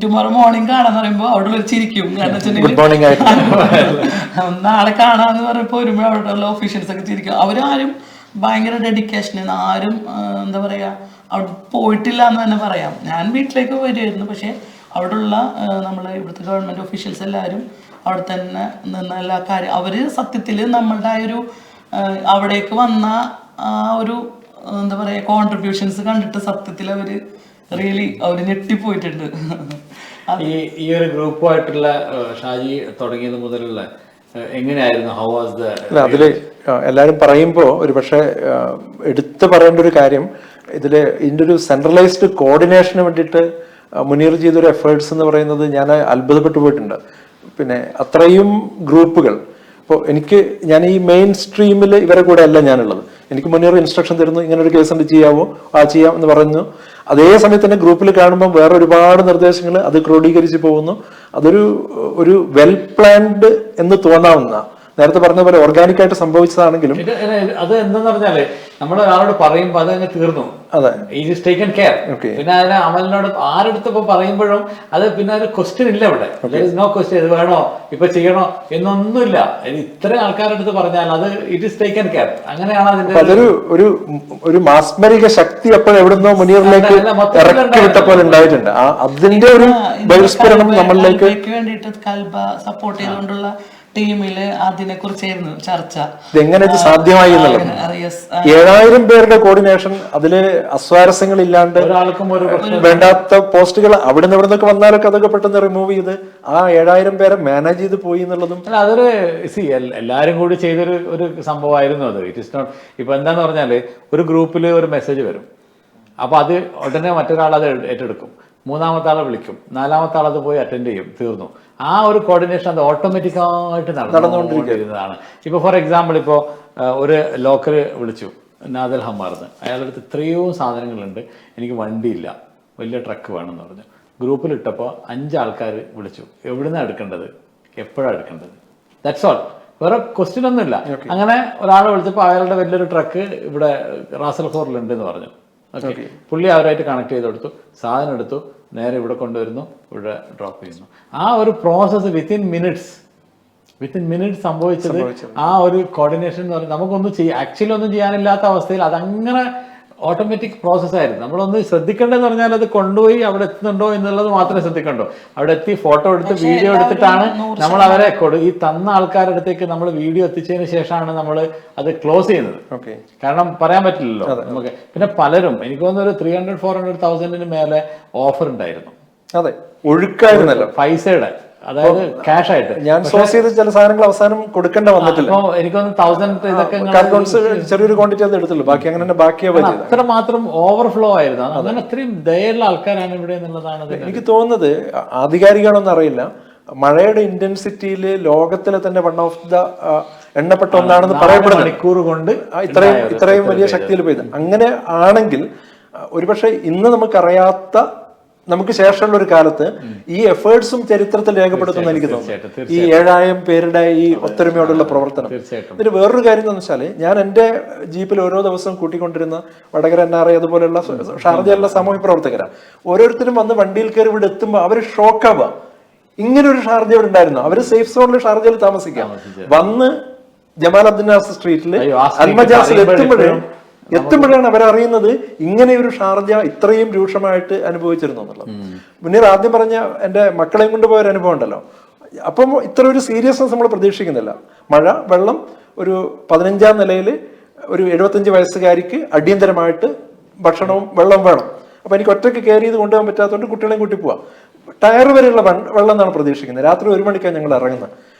ടുമോറോ മോർണിംഗ് കാണാന്ന് പറയുമ്പോൾ അവിടെ ഉള്ള ചിരിക്കും. കാരണം വെച്ചിട്ടുണ്ടെങ്കിൽ നാളെ കാണാന്ന് പറയുമ്പോൾ വരുമ്പോൾ അവിടെ ഉള്ള ഓഫീഷ്യൽസ് ഒക്കെ ചിരിക്കും. അവരാരും ഭയങ്കര ഡെഡിക്കേഷൻ, ആരും എന്താ പറയാ അവിടെ പോയിട്ടില്ല എന്ന് തന്നെ പറയാം. ഞാൻ വീട്ടിലേക്ക് വരുമായിരുന്നു, പക്ഷെ അവിടെയുള്ള നമ്മളെ ഇവിടുത്തെ ഗവൺമെൻറ് ഒഫീഷ്യൽസ് എല്ലാവരും അവിടെ തന്നെ നിന്ന എല്ലാ കാര്യം അവർ സത്യത്തിൽ നമ്മളുടെ ആ ഒരു അവിടേക്ക് വന്ന ആ ഒരു എന്താ പറയുക കോൺട്രിബ്യൂഷൻസ് കണ്ടിട്ട് സത്യത്തിൽ അവർ റിയലി അവർ ഞെട്ടിപ്പോയിട്ടുണ്ട്. ഈ ഒരു ഗ്രൂപ്പുമായിട്ടുള്ള ഷാജി തുടങ്ങിയത് മുതലുള്ള എങ്ങനെയായിരുന്നു? How was the? അതില് എല്ലാവരും പറയുമ്പോൾ ഒരു പക്ഷേ എടുത്തു പറയേണ്ട ഒരു കാര്യം, ഇതില് ഇതിൻ്റെ ഒരു സെൻട്രലൈസ്ഡ് കോർഡിനേഷന് വേണ്ടിയിട്ട് മുനീർ ചെയ്തൊരു എഫേർട്സ് എന്ന് പറയുന്നത് ഞാൻ അത്ഭുതപ്പെട്ടു പോയിട്ടുണ്ട്. പിന്നെ അത്രയും ഗ്രൂപ്പുകൾ. അപ്പോൾ ഞാൻ ഈ മെയിൻ സ്ട്രീമിൽ ഇവരെ കൂടെ അല്ല ഞാനുള്ളത്. എനിക്ക് മുനീർ ഇൻസ്ട്രക്ഷൻ തരുന്നു, ഇങ്ങനെ ഒരു കേസ് ഉണ്ട്, ചെയ്യാവോ, ചെയ്യാം എന്ന് പറഞ്ഞു. അതേ സമയത്ത് തന്നെ ഗ്രൂപ്പിൽ കാണുമ്പോൾ വേറെ ഒരുപാട് നിർദ്ദേശങ്ങൾ അത് ക്രോഡീകരിച്ച് പോകുന്നു. അതൊരു വെൽ പ്ലാൻഡ് എന്ന് തോന്നാവുന്ന, നേരത്തെ പറഞ്ഞ പോലെ ഓർഗാനിക് ആയിട്ട് സംഭവിച്ചതാണെങ്കിലും അത് എന്താന്ന് പറഞ്ഞാല് നമ്മൾ ഒരാളോട് പറയുമ്പോൾ അത് അങ്ങ് തീർന്നു. അതെ, ഇറ്റ് ഈസ് ടേക്കൻ കെയർ. പിന്നെ അതിന് അമലിനോട് ആരെടുത്തപ്പോ പറയുമ്പോഴും അത് പിന്നെ ഒരു ക്വസ്റ്റ്യൻ ഇല്ല അവിടെ. നോ ക്വസ്റ്റ്യൻ, ഇത് വേണോ ഇപ്പൊ ചെയ്യണോ എന്നൊന്നുമില്ല. ഇത്രയും ആൾക്കാരുടെ അടുത്ത് പറഞ്ഞാൽ അത് ഇറ്റ് ഈസ് ടേക്കൻ കെയർ. അങ്ങനെയാണ് അതിന്റെ ഒരു മാസ്മരിക ശക്തി അപ്പോൾ എവിടുന്നോ മുനീറിലേക്ക് ഇറക്കി വിട്ട പോലെ ഉണ്ടായിട്ടുണ്ട്. അതിന്റെ ഒരു ബഹിഷ്കരണം നമ്മളിലേക്ക് വേണ്ടിയിട്ട് കൽബ സപ്പോർട്ട് ചെയ്തുകൊണ്ടുള്ള ടീമില് അതിനെ കുറിച്ചായിരുന്നു ചർച്ച. ഇതെങ്ങനെ ഇത് സാധ്യമായി എന്നുള്ളത്. 7000 പേരുടെ കോർഡിനേഷൻ, അതില് അസ്വാരസ്യങ്ങളില്ലാണ്ട് ഒരാൾക്കും ഒരു വേണ്ടാത്ത പോസ്റ്റുകൾ അവിടെ നിന്ന് ഇവിടെ നിന്നൊക്കെ വന്നാലൊക്കെ അതൊക്കെ പെട്ടെന്ന് റിമൂവ് ചെയ്ത് ആ 7000 പേരെ മാനേജ് ചെയ്ത് പോയി എന്നുള്ളതും അല്ല, അതൊരു എല്ലാവരും കൂടി ചെയ്തൊരു ഒരു സംഭവമായിരുന്നു അത്. ഇറ്റ് ഇസ് നോട്ട്, ഇപ്പൊ എന്താന്ന് പറഞ്ഞാല് ഒരു ഗ്രൂപ്പിൽ ഒരു മെസ്സേജ് വരും, അപ്പൊ അത് ഉടനെ മറ്റൊരാൾ അത് ഏറ്റെടുക്കും, മൂന്നാമത്തെ ആളെ വിളിക്കും, നാലാമത്തെ ആൾ അത് പോയി അറ്റൻഡ് ചെയ്യും, തീർന്നു. ആ ഒരു കോർഡിനേഷൻ അത് ഓട്ടോമാറ്റിക്കായിട്ട് നടന്നുകൊണ്ടിരുന്നതാണ്. ഇപ്പോൾ ഫോർ എക്സാമ്പിൾ, ഇപ്പോൾ ഒരു ലോക്കൽ വിളിച്ചു, നാദൽ ഹമ്മാർന്ന്, അയാളുടെ അടുത്ത് ഇത്രയോ സാധനങ്ങളുണ്ട്, എനിക്ക് വണ്ടിയില്ല, വലിയ ട്രക്ക് വേണമെന്ന് പറഞ്ഞു. ഗ്രൂപ്പിലിട്ടപ്പോൾ 5 ആൾക്കാർ വിളിച്ചു, എവിടുന്നാണ് എടുക്കേണ്ടത്, എപ്പോഴാണ് എടുക്കേണ്ടത്, ദാറ്റ്സ് ഓൾ. വേറെ ക്വസ്റ്റ്യൻ ഒന്നുമില്ല. അങ്ങനെ ഒരാൾ വിളിച്ചപ്പോൾ അയാളുടെ വലിയൊരു ട്രക്ക് ഇവിടെ റാസൽ ഖോറിലുണ്ട് എന്ന് പറഞ്ഞു. ഓക്കെ, പുള്ളി അവരായിട്ട് കണക്ട് ചെയ്ത് കൊടുത്തു, സാധനം എടുത്തു, നേരെ ഇവിടെ കൊണ്ടുവരുന്നു, ഇവിടെ ഡ്രോപ്പ് ചെയ്യുന്നു. ആ ഒരു പ്രോസസ്സ് വിത്തിൻ മിനിറ്റ്സ് സംഭവിച്ചത് ആ ഒരു കോർഡിനേഷൻ എന്ന് പറയുന്നത് നമുക്കൊന്നും ആക്ച്വലി ഒന്നും ചെയ്യാനില്ലാത്ത അവസ്ഥയിൽ അതങ്ങനെ ഓട്ടോമാറ്റിക് പ്രോസസ്സായിരുന്നു. നമ്മളൊന്ന് ശ്രദ്ധിക്കേണ്ടതെന്ന് പറഞ്ഞാൽ അത് കൊണ്ടുപോയി അവിടെ എത്തുന്നുണ്ടോ എന്നുള്ളത് മാത്രമേ ശ്രദ്ധിക്കണ്ടോ. അവിടെ എത്തി ഫോട്ടോ എടുത്ത് വീഡിയോ എടുത്തിട്ടാണ് നമ്മൾ അവരെ ഈ തന്ന ആൾക്കാരുടെ അടുത്തേക്ക് നമ്മൾ വീഡിയോ എത്തിച്ചതിന് ശേഷമാണ് നമ്മൾ അത് ക്ലോസ് ചെയ്യുന്നത്. കാരണം പറയാൻ പറ്റില്ലല്ലോ നമുക്ക്. പിന്നെ പലരും എനിക്ക് തോന്നുന്നു ഒരു 300,000-400,000 മേലെ ഓഫർ ഉണ്ടായിരുന്നു. അതെ, ഒഴുക്കായിരുന്നല്ലോ പൈസയുടെ, അതായത് ക്യാഷ് ആയിട്ട്. ഞാൻ സോഴ്സ് ചെയ്ത് ചില സാധനങ്ങൾ അവസാനം കൊടുക്കേണ്ട വന്നിട്ടില്ല. എനിക്കൊന്ന് 1000 ഇതൊക്കെ ചെറിയൊരു ക്വാണ്ടിറ്റി അത് എടുത്തുള്ളൂ, ബാക്കി അങ്ങനെ ബാക്കിയാ പറ്റിയത്. അത്ര മാത്രം ഓവർഫ്ലോ ആയിരുന്നു. അങ്ങനെ അത്രയും ദയുള്ള ആൾക്കാരാണ് ഇവിടെ എന്നുള്ളതാണ് എനിക്ക് തോന്നുന്നത്. ആധികാരികമാണോന്ന് അറിയില്ല, മഴയുടെ ഇന്റൻസിറ്റിയിൽ ലോകത്തിലെ തന്നെ വൺ ഓഫ് ദ എണ്ണപ്പെട്ട ഒന്നാണെന്ന് പറയപ്പെടുന്നത്. മണിക്കൂർ കൊണ്ട് ഇത്രയും വലിയ ശക്തിയിൽ പെയ്ത്. അങ്ങനെ ആണെങ്കിൽ ഒരുപക്ഷെ ഇന്ന് നമുക്കറിയാത്ത, നമുക്ക് ശേഷമുള്ള ഒരു കാലത്ത് ഈ എഫേർട്സും ചരിത്രത്തിൽ രേഖപ്പെടുത്തുമെന്ന് എനിക്ക് തോന്നുന്നു. ഈ 7000 പേരുടെ ഈ ഒത്തൊരുമയോടുള്ള പ്രവർത്തനം. ഇതിന് വേറൊരു കാര്യം എന്ന് വെച്ചാൽ, ഞാൻ എൻ്റെ ജീപ്പിൽ ഓരോ ദിവസവും കൂട്ടിക്കൊണ്ടിരുന്ന വടകര NRI അതുപോലെയുള്ള ഷാർജയിലുള്ള സാമൂഹ്യ പ്രവർത്തകരാണ്. ഓരോരുത്തരും വന്ന് വണ്ടിയിൽ കയറി ഇവിടെ എത്തുമ്പോൾ അവർ ഷോക്കാവുക, ഇങ്ങനെ ഒരു ഷാർജ ഇവിടെ ഉണ്ടായിരുന്നു. അവർ സേഫ് സോണിൽ ഷാർജയിൽ താമസിക്കാം. വന്ന് ജമാൽ അബ്ദുൽ നാസർ സ്ട്രീറ്റിൽ അൽമജാസിൽ എത്തുമ്പോഴാണ് അവരറിയുന്നത് ഇങ്ങനെ ഒരു ഷാർജ ഇത്രയും രൂക്ഷമായിട്ട് അനുഭവിച്ചിരുന്നു എന്നുള്ളത്. മുന്നീർ ആദ്യം പറഞ്ഞ എൻ്റെ മക്കളെയും കൊണ്ട് പോയൊരു അനുഭവം ഉണ്ടല്ലോ, അപ്പം ഇത്ര ഒരു സീരിയസ്നെസ് നമ്മൾ പ്രതീക്ഷിക്കുന്നില്ല. മഴ, വെള്ളം, ഒരു 15ാം നിലയിൽ ഒരു 75 വയസ്സുകാരിക്ക് അടിയന്തരമായിട്ട് ഭക്ഷണവും വെള്ളം വേണം. അപ്പം എനിക്ക് ഒറ്റയ്ക്ക് കയറി ഇത് കൊണ്ടുപോകാൻ പറ്റാത്തതുകൊണ്ട് കുട്ടികളെയും കൂട്ടി പോവാം. ടയർ വരെയുള്ള വെള്ളം എന്നാണ് പ്രതീക്ഷിക്കുന്നത്. രാത്രി 1 മണിക്കാണ് ഞങ്ങൾ ഇറങ്ങുന്നത്.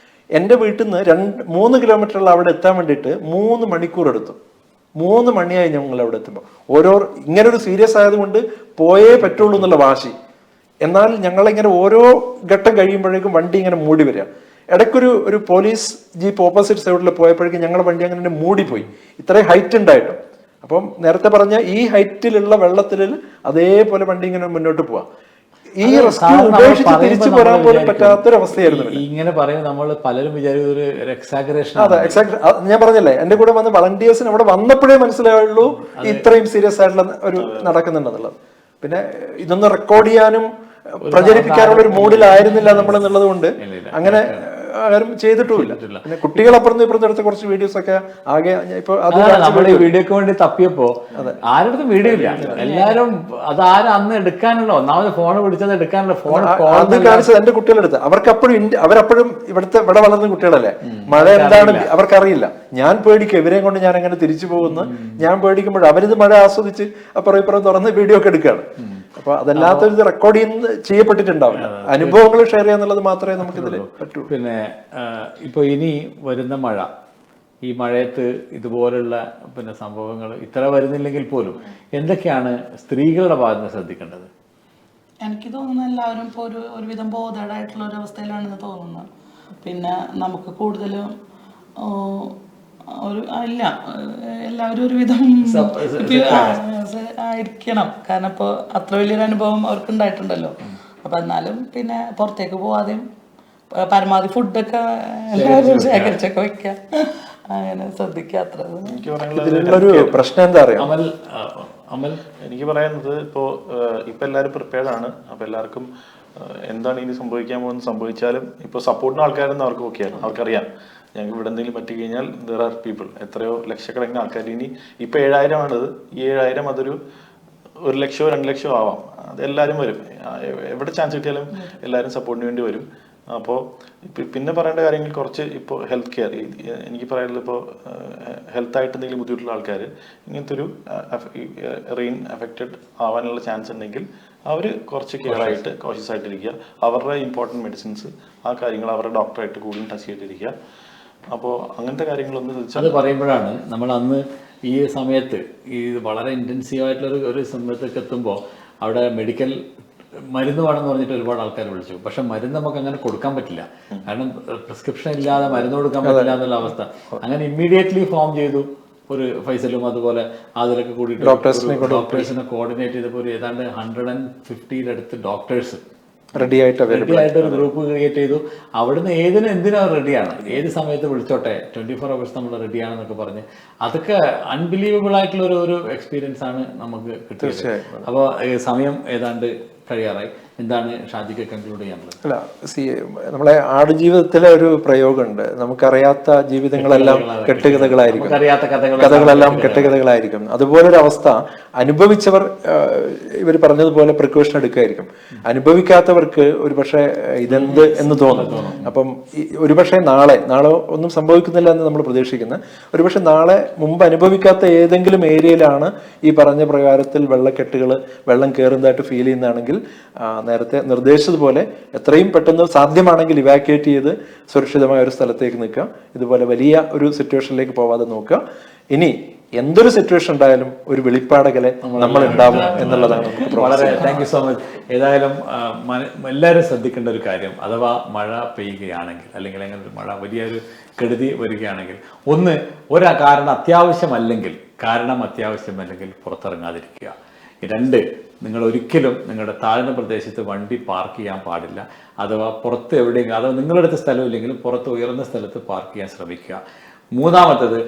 എൻ്റെ വീട്ടിൽ നിന്ന് 2-3 കിലോമീറ്ററുള്ള അവിടെ എത്താൻ വേണ്ടിയിട്ട് 3 മണിക്കൂർ എടുത്തു. 3 മണിയായി ഞങ്ങൾ അവിടെ എത്തുമ്പോൾ. ഇങ്ങനൊരു സീരിയസ് ആയതുകൊണ്ട് പോയേ പറ്റുള്ളൂ എന്നുള്ള വാശി. എന്നാൽ ഞങ്ങളിങ്ങനെ ഓരോ ഘട്ടം കഴിയുമ്പോഴേക്കും വണ്ടി ഇങ്ങനെ മൂടി വരിക. ഇടയ്ക്കൊരു പോലീസ് ജീപ്പ് ഓപ്പോസിറ്റ് സൈഡിൽ പോയപ്പോഴേക്കും ഞങ്ങളുടെ വണ്ടി അങ്ങനെ മൂടിപ്പോയി, ഇത്രയും ഹൈറ്റ് ഉണ്ടായിട്ടും. അപ്പം നേരത്തെ പറഞ്ഞ ഈ ഹൈറ്റിലുള്ള വെള്ളത്തിൽ അതേപോലെ വണ്ടി ഇങ്ങനെ മുന്നോട്ട് പോവാം. ഈ റെസ്ക്യൂ ഉപേക്ഷിച്ച് തിരിച്ചു പോരാൻ പോലും പറ്റാത്തൊരവസ്ഥയായിരുന്നു. ഇങ്ങനെ പറയും നമ്മൾ പലരും വിചാരിച്ചൊരു എക്സാഗറേഷൻ. അതെ, എക്സാക്ട്. ഞാൻ പറഞ്ഞല്ലേ, എന്റെ കൂടെ വന്ന വളണ്ടിയേഴ്സിന് അവിടെ വന്നപ്പോഴേ മനസ്സിലായുള്ളൂ ഇത്രയും സീരിയസ് ആയിട്ടുള്ള ഒരു നടക്കുന്നുണ്ടെന്നുള്ളത്. പിന്നെ ഇതൊന്ന് റെക്കോർഡ് ചെയ്യാനും പ്രചരിപ്പിക്കാനുള്ള ഒരു മൂഡിലായിരുന്നില്ല നമ്മൾ എന്നുള്ളത് കൊണ്ട് അങ്ങനെ ആരും ചെയ്തിട്ടുമില്ല. പിന്നെ കുട്ടികൾ അപ്പുറത്ത് ഇപ്പുറത്ത് എടുത്ത കുറച്ച് വീഡിയോസ് ഒക്കെ ആകെ ഇപ്പൊ നമ്മുടെ വീഡിയോക്ക് വേണ്ടി തപ്പിയപ്പോ ആരുടെ വീഡിയോ ഇല്ല. എല്ലാരും അതാരും അന്ന് എടുക്കാനുള്ള, ഒന്നാമത് ഫോൺ പിടിച്ചത് എടുക്കാനുള്ള ഫോൺ കാണിച്ചത് എന്റെ കുട്ടികളെടുത്ത്. അവരപ്പോഴും ഇവിടെ വളർന്ന കുട്ടികളല്ലേ, മഴ എന്താണ് അവർക്കറിയില്ല. ഞാൻ പേടിക്കും, ഇവരെയും കൊണ്ട് ഞാൻ എങ്ങനെ തിരിച്ചു പോകുന്നു ഞാൻ പേടിക്കുമ്പോൾ അവരിത് മഴ ആസ്വദിച്ച് അപ്പുറം ഇപ്പുറം തുറന്ന് വീഡിയോ ഒക്കെ എടുക്കുകയാണ്. അപ്പൊ അതല്ലാത്തൊരു റെക്കോർഡ് ചെയ്യപ്പെട്ടിട്ടുണ്ടാവില്ല. അനുഭവങ്ങൾ ഷെയർ ചെയ്യാന്നുള്ളത് മാത്രമേ നമുക്കിതിൽ പറ്റൂ. പിന്നെ ഇപ്പൊ ഇനി വരുന്ന മഴ, ഈ മഴയത്ത് ഇതുപോലുള്ള പിന്നെ സംഭവങ്ങൾ ഇത്ര വരുന്നില്ലെങ്കിൽ പോലും എന്തൊക്കെയാണ് സ്ത്രീകളുടെ ഭാഗത്ത് ശ്രദ്ധിക്കേണ്ടത്? എനിക്ക് തോന്നുന്നു എല്ലാവരും ഇപ്പോൾ ഒരുവിധം ബോധേഡായിട്ടുള്ള ഒരു അവസ്ഥയിലാണെന്ന് തോന്നുന്നത്. പിന്നെ നമുക്ക് കൂടുതലും എല്ലാവരും ഒരുവിധം ആയിരിക്കണം. കാരണം ഇപ്പോൾ അത്ര വലിയൊരു അനുഭവം അവർക്ക് ഉണ്ടായിട്ടുണ്ടല്ലോ. അപ്പം എന്നാലും പിന്നെ പുറത്തേക്ക് പോവാതെയും പരമാവധി ഫുഡൊക്കെ എല്ലാവരും ശേഖരിച്ചൊക്കെ വെക്കുക, അങ്ങനെ ശ്രദ്ധിക്കുക. അത്ര ഇതിലുള്ളൊരു പ്രശ്നം എന്താ അറിയാം അമൽ, എനിക്ക് പറയാനുള്ളത് ഇപ്പൊ എല്ലാവരും പ്രിപ്പയർഡ് ആണ്. അപ്പൊ എല്ലാവർക്കും എന്താണ് ഇനി സംഭവിക്കാൻ പോകുന്നത് സംഭവിച്ചാലും ഇപ്പോൾ സപ്പോർട്ടിന് ആൾക്കാരെന്ന് അവർക്ക് ഓക്കെയാണ്, അവർക്കറിയാം ഞങ്ങൾക്ക് ഇവിടെ എന്തെങ്കിലും പറ്റി കഴിഞ്ഞാൽ ദർ ആർ പീപ്പിൾ, എത്രയോ ലക്ഷക്കണക്കിന് ആൾക്കാർ. ഇനി ഇപ്പൊ 7000 ആണത്, ഈ 7000 അതൊരു 1 ലക്ഷമോ 2 ലക്ഷമോ ആവാം. അത് എല്ലാവരും വരും, എവിടെ ചാൻസ് കിട്ടിയാലും എല്ലാവരും സപ്പോർട്ടിന് വേണ്ടി വരും. അപ്പോൾ പിന്നെ പറയേണ്ട കാര്യങ്ങൾ കുറച്ച് ഇപ്പോൾ ഹെൽത്ത് കെയർ, എനിക്ക് പറയാനുള്ളത് ഇപ്പോൾ ഹെൽത്തായിട്ട് എന്തെങ്കിലും ബുദ്ധിമുട്ടുള്ള ആൾക്കാർ ഇങ്ങനത്തെ ഒരു റെയിൻ അഫക്റ്റഡ് ആവാനുള്ള ചാൻസ് ഉണ്ടെങ്കിൽ അവർ കുറച്ച് കെയർ ആയിട്ട് കോഷ്യസ് ആയിട്ടിരിക്കുക. അവരുടെ ഇമ്പോർട്ടൻറ്റ് മെഡിസിൻസ് ആ കാര്യങ്ങൾ അവരുടെ ഡോക്ടറായിട്ട് കൂടുതൽ ടച്ച് ചെയ്തിരിക്കുക. അപ്പോൾ അങ്ങനത്തെ കാര്യങ്ങളൊന്നും ശ്രദ്ധിച്ചാൽ. അത് പറയുമ്പോഴാണ് നമ്മൾ അന്ന് ഈ സമയത്ത് ഈ വളരെ ഇൻറ്റൻസീവായിട്ടുള്ള ഒരു സമയത്തൊക്കെ എത്തുമ്പോൾ അവിടെ മെഡിക്കൽ മരുന്ന് വേണമെന്ന് പറഞ്ഞിട്ട് ഒരുപാട് ആൾക്കാർ വിളിച്ചു. പക്ഷെ മരുന്ന് നമുക്ക് അങ്ങനെ കൊടുക്കാൻ പറ്റില്ല, കാരണം പ്രിസ്ക്രിപ്ഷൻ ഇല്ലാതെ മരുന്ന് കൊടുക്കാൻ പറ്റില്ല എന്നുള്ള അവസ്ഥ. അങ്ങനെ ഇമ്മീഡിയറ്റ്ലി ഫോം ചെയ്തു. ഒരു ഫൈസലും അതുപോലെ അതിലൊക്കെ കൂടിയിട്ട് ഡോക്ടേഴ്സിനെ കോർഡിനേറ്റ് ചെയ്തപ്പോൾ ഒരു ഏതാണ്ട് 150 ഡോക്ടേഴ്സ് റെഡി ആയിട്ട് ഒരു ഗ്രൂപ്പ് ക്രിയേറ്റ് ചെയ്തു. അവിടുന്ന് എന്തിനാ റെഡിയാണ്, ഏത് സമയത്ത് വിളിച്ചോട്ടെ, 24 hours നമ്മൾ റെഡിയാണെന്നൊക്കെ പറഞ്ഞ് അതൊക്കെ അൺബിലീവബിൾ ആയിട്ടുള്ള ഒരു എക്സ്പീരിയൻസ് ആണ് നമുക്ക് കിട്ടിയത്. അപ്പോൾ സമയം ഏതാണ്ട് കഴിയാറായി. എന്താണ് ഷാജിക്ക് കൺക്ലൂഡ് ചെയ്യാനുള്ളത്? അല്ല, നമ്മളെ ആടുജീവിതത്തിലെ ഒരു പ്രയോഗമുണ്ട്, നമുക്കറിയാത്ത ജീവിതങ്ങളെല്ലാം കെട്ടുകഥകളായിരിക്കും, കഥകളെല്ലാം കെട്ടുകഥകളായിരിക്കും. അതുപോലൊരു അവസ്ഥ അനുഭവിച്ചവർ ഇവർ പറഞ്ഞതുപോലെ പ്രിക്കോഷൻ എടുക്കുമായിരിക്കും. അനുഭവിക്കാത്തവർക്ക് ഒരുപക്ഷെ ഇതെന്ത് എന്ന് തോന്നും. അപ്പം ഒരുപക്ഷെ നാളെ ഒന്നും സംഭവിക്കുന്നില്ല എന്ന് നമ്മൾ പ്രതീക്ഷിക്കുന്നത്, ഒരുപക്ഷെ നാളെ മുമ്പ് അനുഭവിക്കാത്ത ഏതെങ്കിലും ഏരിയയിലാണ് ഈ പറഞ്ഞ പ്രകാരത്തിൽ വെള്ളം കയറുന്നതായിട്ട് ഫീൽ ചെയ്യുന്നതാണെങ്കിൽ നേരത്തെ നിർദ്ദേശിച്ചതുപോലെ എത്രയും പെട്ടെന്ന് സാധ്യമാണെങ്കിൽ ഇവാക്യുവേറ്റ് ചെയ്ത് സുരക്ഷിതമായ ഒരു സ്ഥലത്തേക്ക് നിൽക്കുക. ഇതുപോലെ വലിയ ഒരു സിറ്റുവേഷനിലേക്ക് പോവാതെ നോക്കുക. ഇനി എന്തൊരു സിറ്റുവേഷൻ ഉണ്ടായാലും ഒരു വെളിപ്പാടകലെ നമ്മൾ ഉണ്ടാവും എന്നുള്ളതാണ്. വളരെ താങ്ക് യു സോ മച്ച്. ഏതായാലും എല്ലാവരും ശ്രദ്ധിക്കേണ്ട ഒരു കാര്യം, അഥവാ മഴ പെയ്യുകയാണെങ്കിൽ അല്ലെങ്കിൽ അങ്ങനെ ഒരു മഴ വലിയൊരു കെടുതി വരികയാണെങ്കിൽ, കാരണം അത്യാവശ്യമല്ലെങ്കിൽ പുറത്തിറങ്ങാതിരിക്കുക. 2, നിങ്ങൾ ഒരിക്കലും നിങ്ങളുടെ താഴ്ന്ന പ്രദേശത്ത് വണ്ടി പാർക്ക് ചെയ്യാൻ പാടില്ല. അഥവാ പുറത്ത് എവിടെയെങ്കിലും, അഥവാ നിങ്ങളുടെ അടുത്ത് സ്ഥലമില്ലെങ്കിലും പുറത്ത് ഉയർന്ന സ്ഥലത്ത് പാർക്ക് ചെയ്യാൻ ശ്രമിക്കുക. 3,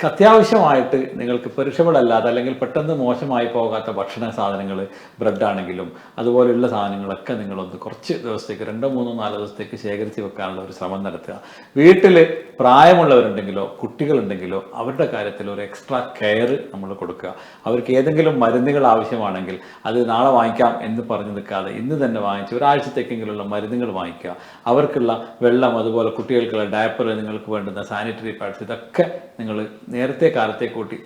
അത്യാവശ്യമായിട്ട് നിങ്ങൾക്ക് പെരിഷബിൾ അല്ലാതെ അല്ലെങ്കിൽ പെട്ടെന്ന് മോശമായി പോകാത്ത ഭക്ഷണ സാധനങ്ങൾ, ബ്രെഡാണെങ്കിലും അതുപോലെയുള്ള സാധനങ്ങളൊക്കെ നിങ്ങളൊന്ന് കുറച്ച് ദിവസത്തേക്ക് 2, 3, 4 ദിവസത്തേക്ക് ശേഖരിച്ച് വെക്കാനുള്ള ഒരു ശ്രമം നടത്തുക. വീട്ടിൽ പ്രായമുള്ളവരുണ്ടെങ്കിലോ കുട്ടികളുണ്ടെങ്കിലോ അവരുടെ കാര്യത്തിൽ ഒരു എക്സ്ട്രാ കെയർ നമ്മൾ കൊടുക്കുക. അവർക്ക് ഏതെങ്കിലും മരുന്നുകൾ ആവശ്യമാണെങ്കിൽ അത് നാളെ വാങ്ങിക്കാം എന്ന് പറഞ്ഞു നിൽക്കാതെ ഇന്ന് തന്നെ വാങ്ങിച്ച് ഒരാഴ്ചത്തേക്കെങ്കിലുള്ള മരുന്നുകൾ വാങ്ങിക്കുക. അവർക്കുള്ള വെള്ളം, അതുപോലെ കുട്ടികൾക്കുള്ള ഡയപ്പർ, നിങ്ങൾക്ക് വേണ്ടുന്ന സാനിറ്ററി പാഡ്സ്, ഇതൊക്കെ നിങ്ങൾ നേരത്തെ കാലത്തെ കൂട്ടി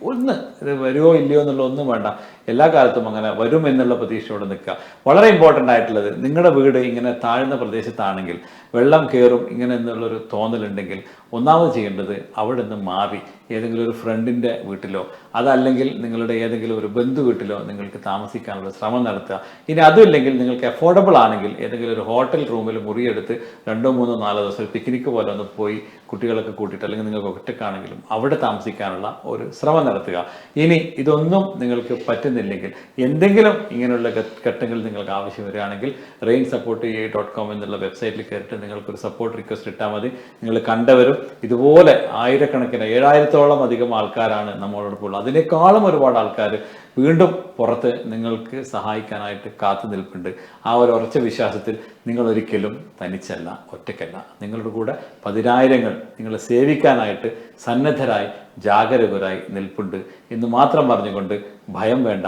ഇത് വരുമോ ഇല്ലയോ എന്നുള്ള ഒന്നും വേണ്ട, എല്ലാ കാലത്തും അങ്ങനെ വരും എന്നുള്ള പ്രതീക്ഷയോടെ നിൽക്കുക. വളരെ ഇമ്പോർട്ടൻ്റ് ആയിട്ടുള്ളത്, നിങ്ങളുടെ വീട് ഇങ്ങനെ താഴ്ന്ന പ്രദേശത്താണെങ്കിൽ വെള്ളം കയറും ഇങ്ങനെ എന്നുള്ളൊരു തോന്നലുണ്ടെങ്കിൽ ഒന്നാമത് ചെയ്യേണ്ടത് അവിടെ നിന്ന് മാറി ഏതെങ്കിലും ഒരു ഫ്രണ്ടിൻ്റെ വീട്ടിലോ അതല്ലെങ്കിൽ നിങ്ങളുടെ ഏതെങ്കിലും ഒരു ബന്ധു വീട്ടിലോ നിങ്ങൾക്ക് താമസിക്കാനുള്ള ശ്രമം നടത്തുക. ഇനി അതുമില്ലെങ്കിൽ നിങ്ങൾക്ക് അഫോർഡബിൾ ആണെങ്കിൽ ഏതെങ്കിലും ഒരു ഹോട്ടൽ റൂമിൽ മുറിയെടുത്ത് 2, 3, 4 ദിവസം പിക്നിക്ക് പോലെ ഒന്ന് പോയി കുട്ടികളൊക്കെ കൂട്ടിയിട്ട് അല്ലെങ്കിൽ നിങ്ങൾക്ക് ഒറ്റക്കാണെങ്കിലും അവിടെ താമസിക്കാനുള്ള ഒരു ശ്രമം നടത്തുക. ഇനി ഇതൊന്നും നിങ്ങൾക്ക് പറ്റുന്നില്ലെങ്കിൽ എന്തെങ്കിലും ഇങ്ങനെയുള്ള ഘട്ടങ്ങൾ നിങ്ങൾക്ക് ആവശ്യം വരികയാണെങ്കിൽ rainsupport.com എന്നുള്ള വെബ്സൈറ്റിൽ കയറിയിട്ട് നിങ്ങൾക്കൊരു സപ്പോർട്ട് റിക്വസ്റ്റ് ഇട്ടാൽ മതി. നിങ്ങൾ കണ്ടവരും ഇതുപോലെ ആയിരക്കണക്കിന് 7000-ഓളം അധികം ആൾക്കാരാണ് നമ്മളോടൊപ്പം ഉള്ളത്. അതിനേക്കാളും ഒരുപാട് ആൾക്കാർ വീണ്ടും പുറത്ത് നിങ്ങൾക്ക് സഹായിക്കാനായിട്ട് കാത്തു നിൽപ്പുണ്ട്. ആ ഒരു ഉറച്ച വിശ്വാസത്തിൽ നിങ്ങൾ ഒരിക്കലും തനിച്ചല്ല, ഒറ്റയ്ക്കല്ല. നിങ്ങളുടെ കൂടെ 10,000 നിങ്ങളെ സേവിക്കാനായിട്ട് സന്നദ്ധരായി ജാഗരൂകരായി നിൽപ്പുണ്ട് എന്ന് മാത്രം പറഞ്ഞുകൊണ്ട് ഭയം വേണ്ട,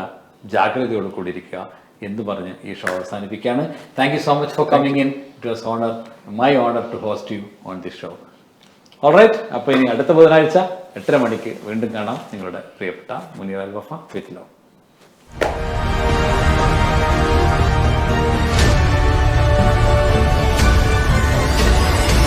ജാഗ്രതയോട് കൂടിയിരിക്കുക എന്ന് പറഞ്ഞ് ഈ ഷോ അവസാനിപ്പിക്കുകയാണ്. Thank you so much for coming in. It was my honour to host you on this show. Alright, അപ്പോൾ ഇനി അടുത്ത ബുധനാഴ്ച 8:30 മണിക്ക് വീണ്ടും കാണാം. നിങ്ങളുടെ പ്രിയപ്പെട്ട മുനീർ അൽ വഫ വിത്ത് ലവ്.